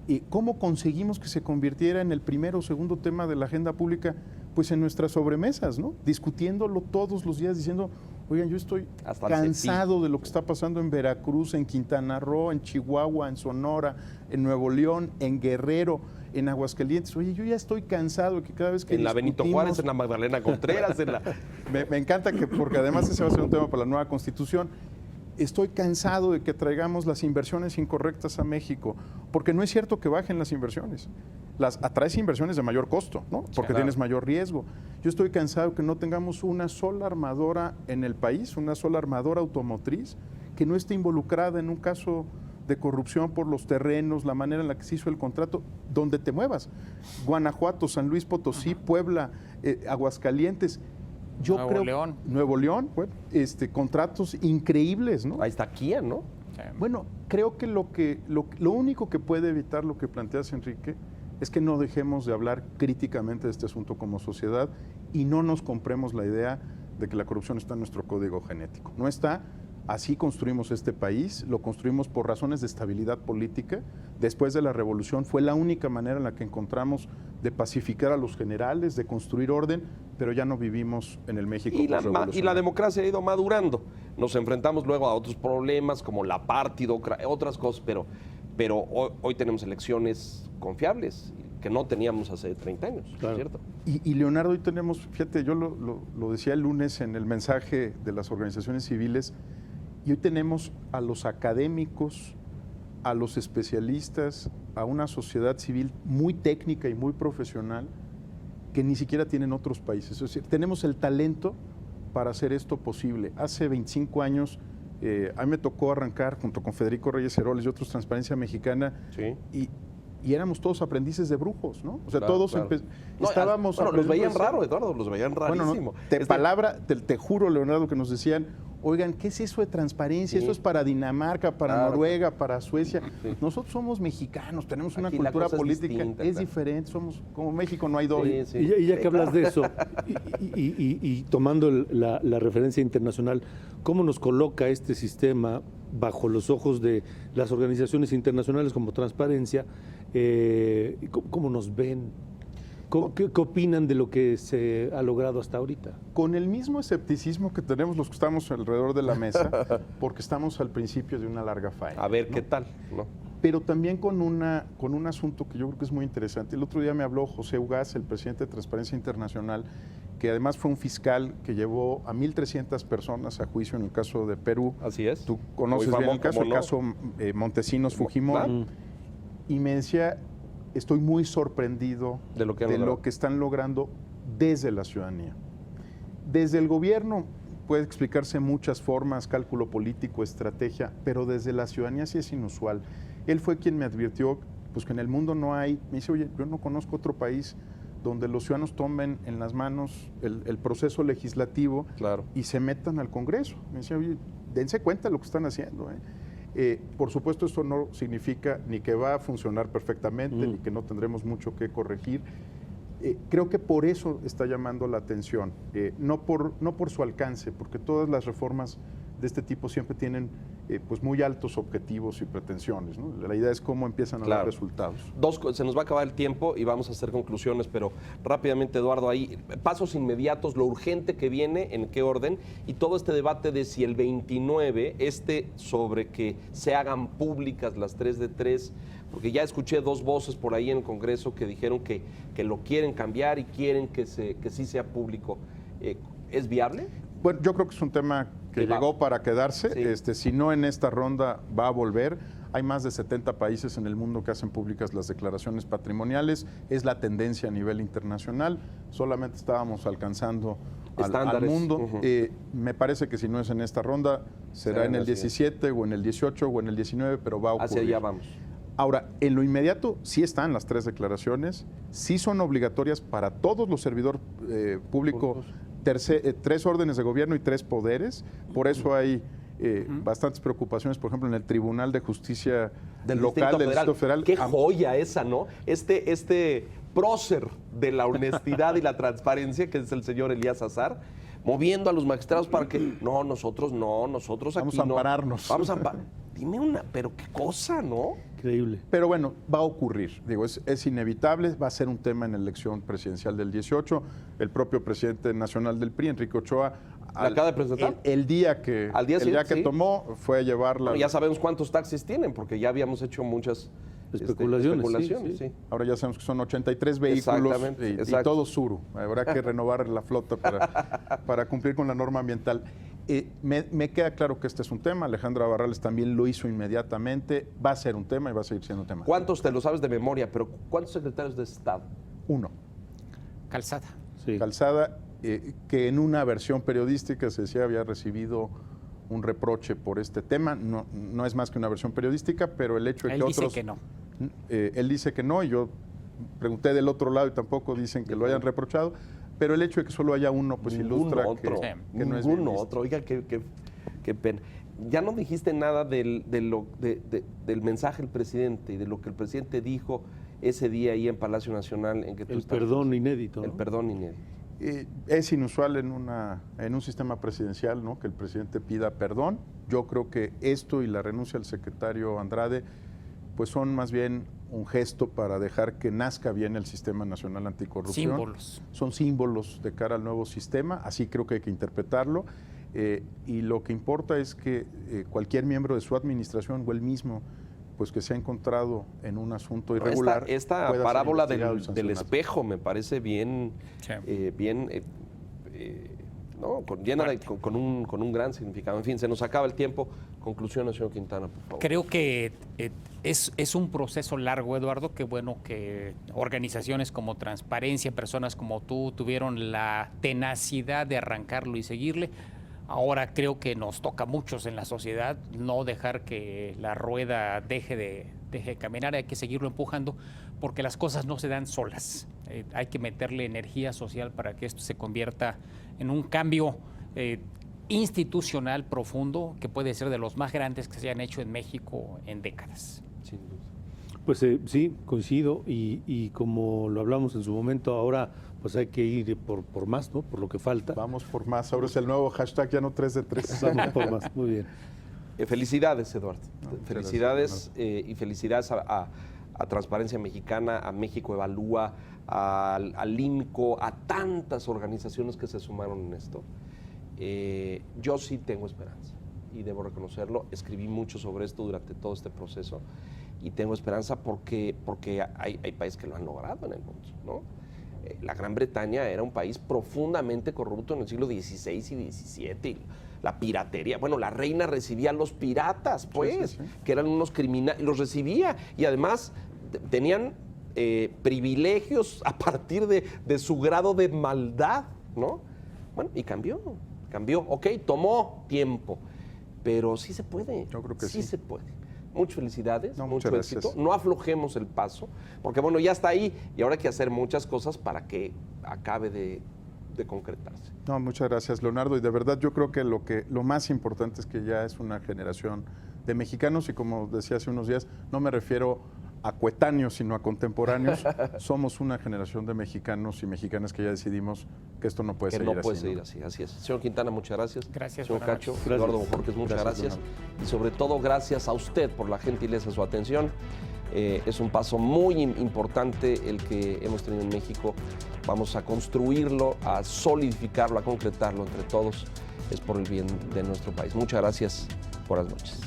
[SPEAKER 2] ¿Y cómo conseguimos que se convirtiera en el primero o segundo tema de la agenda pública? Pues en nuestras sobremesas, ¿no? Discutiéndolo todos los días, diciendo, oigan, yo estoy cansado de lo que está pasando en Veracruz, en Quintana Roo, en Chihuahua, en Sonora, en Nuevo León, en Guerrero, en Aguascalientes. Oye, yo ya estoy cansado de que cada vez que
[SPEAKER 1] en la Benito Juárez, en la Magdalena Contreras,
[SPEAKER 2] me encanta porque además ese va a ser un tema para la nueva Constitución. Estoy cansado de que traigamos las inversiones incorrectas a México, porque no es cierto que bajen las inversiones. Atraes inversiones de mayor costo, ¿no? Porque tienes mayor riesgo. Yo estoy cansado de que no tengamos una sola armadora en el país, una sola armadora automotriz, que no esté involucrada en un caso de corrupción por los terrenos, la manera en la que se hizo el contrato, donde te muevas. Guanajuato, San Luis Potosí, Puebla, Aguascalientes. Nuevo León, bueno, contratos increíbles, ¿no?
[SPEAKER 1] Ahí está Kia, ¿no?
[SPEAKER 2] Bueno, creo que lo único que puede evitar lo que planteas, Enrique, es que no dejemos de hablar críticamente de este asunto como sociedad y no nos compremos la idea de que la corrupción está en nuestro código genético. No está. Así construimos este país, lo construimos por razones de estabilidad política. Después de la revolución fue la única manera en la que encontramos de pacificar a los generales, de construir orden, pero ya no vivimos en el México
[SPEAKER 1] y la democracia ha ido madurando. Nos enfrentamos luego a otros problemas como la partido, otras cosas, pero hoy tenemos elecciones confiables que no teníamos hace 30 años,
[SPEAKER 3] claro.
[SPEAKER 1] ¿Cierto?
[SPEAKER 2] Y Leonardo, hoy tenemos, fíjate, yo lo decía el lunes en el mensaje de las organizaciones civiles, y hoy tenemos a los académicos, a los especialistas, a una sociedad civil muy técnica y muy profesional que ni siquiera tienen otros países. Es decir, tenemos el talento para hacer esto posible. Hace 25 años, a mí me tocó arrancar junto con Federico Reyes Heroles y otros Transparencia Mexicana,
[SPEAKER 1] sí.
[SPEAKER 2] y éramos todos aprendices de brujos, ¿no? O sea,
[SPEAKER 1] claro,
[SPEAKER 2] todos estábamos...
[SPEAKER 1] Bueno, los veían raro, Eduardo, los veían rarísimo.
[SPEAKER 2] Bueno, te juro, Leonardo, que nos decían, oigan, ¿qué es eso de transparencia?
[SPEAKER 1] Sí.
[SPEAKER 2] Eso es para Dinamarca, para Noruega, para Suecia.
[SPEAKER 1] Sí.
[SPEAKER 2] Nosotros somos mexicanos, tenemos una
[SPEAKER 1] Aquí la
[SPEAKER 2] cultura
[SPEAKER 1] cosa es
[SPEAKER 2] política,
[SPEAKER 1] distinta,
[SPEAKER 2] es
[SPEAKER 1] claro.
[SPEAKER 2] diferente, somos como México, no hay dos.
[SPEAKER 1] Sí, sí.
[SPEAKER 3] Y ya que hablas
[SPEAKER 1] claro.
[SPEAKER 3] de eso, y tomando la referencia internacional, ¿cómo nos coloca este sistema bajo los ojos de las organizaciones internacionales como Transparencia? ¿Cómo nos ven? ¿Qué opinan de lo que se ha logrado hasta ahorita?
[SPEAKER 2] Con el mismo escepticismo que tenemos los que estamos alrededor de la mesa, porque estamos al principio de una larga faena.
[SPEAKER 1] A ver,
[SPEAKER 2] ¿no?
[SPEAKER 1] ¿qué tal? ¿No?
[SPEAKER 2] Pero también con un asunto que yo creo que es muy interesante. El otro día me habló José Ugaz, el presidente de Transparencia Internacional, que además fue un fiscal que llevó a 1,300 personas a juicio en el caso de Perú.
[SPEAKER 1] Así es.
[SPEAKER 2] Tú conoces
[SPEAKER 1] Muy
[SPEAKER 2] bien
[SPEAKER 1] famoso,
[SPEAKER 2] el caso Montesinos Fujimori.
[SPEAKER 1] Claro.
[SPEAKER 2] Y me decía, estoy muy sorprendido
[SPEAKER 1] De lo que
[SPEAKER 2] están logrando desde la ciudadanía. Desde el gobierno puede explicarse muchas formas, cálculo político, estrategia, pero desde la ciudadanía sí es inusual. Él fue quien me advirtió pues, que en el mundo no hay, me dice, oye, yo no conozco otro país donde los ciudadanos tomen en las manos el proceso legislativo
[SPEAKER 1] Claro.
[SPEAKER 2] y se metan al Congreso. Me decía, oye, dense cuenta de lo que están haciendo, ¿eh? Por supuesto, esto no significa ni que va a funcionar perfectamente, ni que no tendremos mucho que corregir. Creo que por eso está llamando la atención, no por su alcance, porque todas las reformas de este tipo siempre tienen pues muy altos objetivos y pretensiones, ¿no? La idea es cómo empiezan a dar resultados.
[SPEAKER 1] Se nos va a acabar el tiempo y vamos a hacer conclusiones, pero rápidamente, Eduardo, ahí, pasos inmediatos, lo urgente que viene, en qué orden, y todo este debate de si el 29, sobre que se hagan públicas las 3 de 3, porque ya escuché 2 voces por ahí en el Congreso que dijeron que lo quieren cambiar y quieren que sí sea público. ¿Es viable?
[SPEAKER 2] Bueno, yo creo que es un tema que llegó para quedarse.
[SPEAKER 1] Sí.
[SPEAKER 2] Si no en esta ronda va a volver. Hay más de 70 países en el mundo que hacen públicas las declaraciones patrimoniales. Es la tendencia a nivel internacional. Solamente estábamos alcanzando al mundo. Me parece que si no es en esta ronda, será en el 17 o en el 18 o en el 19, pero va a ocurrir.
[SPEAKER 1] Hacia allá vamos.
[SPEAKER 2] Ahora, en lo inmediato sí están las 3 declaraciones, sí son obligatorias para todos los servidores públicos, 3 órdenes de gobierno y 3 poderes. Por eso hay bastantes preocupaciones, por ejemplo, en el Tribunal de Justicia local del Distrito Federal.
[SPEAKER 1] Qué joya esa, ¿no? Este prócer de la honestidad y la transparencia, que es el señor Elías Azar, moviendo a los magistrados para que, nosotros aquí
[SPEAKER 2] Vamos a ampararnos.
[SPEAKER 1] Vamos a Dime pero qué cosa, ¿no?
[SPEAKER 3] Increíble.
[SPEAKER 2] Pero bueno, va a ocurrir. Digo, es inevitable, va a ser un tema en la elección presidencial del 18. El propio presidente nacional del PRI, Enrique Ochoa,
[SPEAKER 1] ¿La acaba de presentar?
[SPEAKER 2] el día que
[SPEAKER 1] sí.
[SPEAKER 2] tomó fue a llevarla.
[SPEAKER 1] Bueno, ya sabemos cuántos taxis tienen, porque ya habíamos hecho muchas
[SPEAKER 3] Especulaciones,
[SPEAKER 1] sí.
[SPEAKER 2] Ahora ya sabemos que son 83 vehículos y todo Suru. Habrá que renovar la flota para cumplir con la norma ambiental. Me queda claro que este es un tema. Alejandra Barrales también lo hizo inmediatamente. Va a ser un tema y va a seguir siendo un tema.
[SPEAKER 1] ¿Cuántos te lo sabes de memoria? Pero ¿cuántos secretarios de Estado?
[SPEAKER 2] 1.
[SPEAKER 4] Calzada.
[SPEAKER 3] Sí.
[SPEAKER 2] Calzada, que en una versión periodística se decía había recibido un reproche por este tema. No es más que una versión periodística, pero el hecho de que otros...
[SPEAKER 4] Él dice que no.
[SPEAKER 2] Él dice que no, y yo pregunté del otro lado y tampoco dicen que lo hayan reprochado, pero el hecho de que solo haya uno, pues ilustra que no es bien visto.
[SPEAKER 1] Otro. Oiga, qué pena. Ya no dijiste nada del mensaje del presidente y de lo que el presidente dijo ese día ahí en Palacio Nacional en que tú estabas.
[SPEAKER 3] Perdón inédito, ¿no?
[SPEAKER 1] El perdón inédito.
[SPEAKER 2] Es inusual en un sistema presidencial, ¿no?, que el presidente pida perdón. Yo creo que esto y la renuncia del secretario Andrade pues son más bien un gesto para dejar que nazca bien el Sistema Nacional Anticorrupción.
[SPEAKER 4] Símbolos.
[SPEAKER 2] Son símbolos de cara al nuevo sistema, así creo que hay que interpretarlo. Y lo que importa es que cualquier miembro de su administración o él mismo, pues que se ha encontrado en un asunto irregular.
[SPEAKER 1] Esta
[SPEAKER 2] pueda ser
[SPEAKER 1] parábola
[SPEAKER 2] investigado y
[SPEAKER 1] del
[SPEAKER 2] sancionado.
[SPEAKER 1] espejo me parece bien,
[SPEAKER 4] Sí.
[SPEAKER 1] llena con un gran significado. En fin, se nos acaba el tiempo. Conclusiones, señor Quintana, por favor.
[SPEAKER 4] Creo que es un proceso largo, Eduardo. Qué bueno que organizaciones como Transparencia, personas como tú, tuvieron la tenacidad de arrancarlo y seguirle. Ahora creo que nos toca a muchos en la sociedad no dejar que la rueda deje de caminar, hay que seguirlo empujando porque las cosas no se dan solas. Hay que meterle energía social para que esto se convierta en un cambio institucional profundo que puede ser de los más grandes que se hayan hecho en México en décadas.
[SPEAKER 1] Sin duda.
[SPEAKER 3] Pues sí, coincido y como lo hablamos en su momento, ahora pues hay que ir por más, ¿no? Por lo que falta.
[SPEAKER 2] Vamos por más. Ahora es el nuevo hashtag, ya no 3 de 3.
[SPEAKER 3] Vamos por más, muy bien.
[SPEAKER 1] Felicidades, Eduardo. Felicidades
[SPEAKER 2] gracias,
[SPEAKER 1] y felicidades a Transparencia Mexicana, a México Evalúa, al IMCO, a tantas organizaciones que se sumaron en esto. Yo sí tengo esperanza y debo reconocerlo. Escribí mucho sobre esto durante todo este proceso y tengo esperanza porque hay países que lo han logrado en el mundo, ¿no? La Gran Bretaña era un país profundamente corrupto en el siglo XVI y XVII. La piratería, bueno, la reina recibía a los piratas, pues,
[SPEAKER 2] sí.
[SPEAKER 1] que eran unos criminales, los recibía y además tenían privilegios a partir de su grado de maldad, ¿no? Bueno, y cambió, ok, tomó tiempo, pero sí se puede.
[SPEAKER 2] Yo creo que sí.
[SPEAKER 1] Sí se puede. Muchas felicidades,
[SPEAKER 2] No,
[SPEAKER 1] mucho
[SPEAKER 2] muchas
[SPEAKER 1] éxito.
[SPEAKER 2] gracias.
[SPEAKER 1] No aflojemos el paso, porque bueno, ya está ahí y ahora hay que hacer muchas cosas para que acabe de concretarse.
[SPEAKER 2] No, muchas gracias, Leonardo. Y de verdad yo creo que lo más importante es que ya es una generación de mexicanos y como decía hace unos días, no me refiero a coetáneos, sino a contemporáneos. Somos una generación de mexicanos y mexicanas que ya decidimos que esto no puede
[SPEAKER 1] Que
[SPEAKER 2] seguir
[SPEAKER 1] no puede
[SPEAKER 2] así.
[SPEAKER 1] seguir así, así es. Señor Quintana, muchas gracias.
[SPEAKER 4] Gracias,
[SPEAKER 1] Señor
[SPEAKER 4] buenas
[SPEAKER 1] Cacho,
[SPEAKER 4] noches.
[SPEAKER 1] Eduardo Bojorquez, muchas
[SPEAKER 2] Gracias,
[SPEAKER 1] gracias. Y sobre todo, gracias a usted por la gentileza de su atención. Es un paso muy importante el que hemos tenido en México. Vamos a construirlo, a solidificarlo, a concretarlo entre todos. Es por el bien de nuestro país. Muchas gracias. Buenas noches.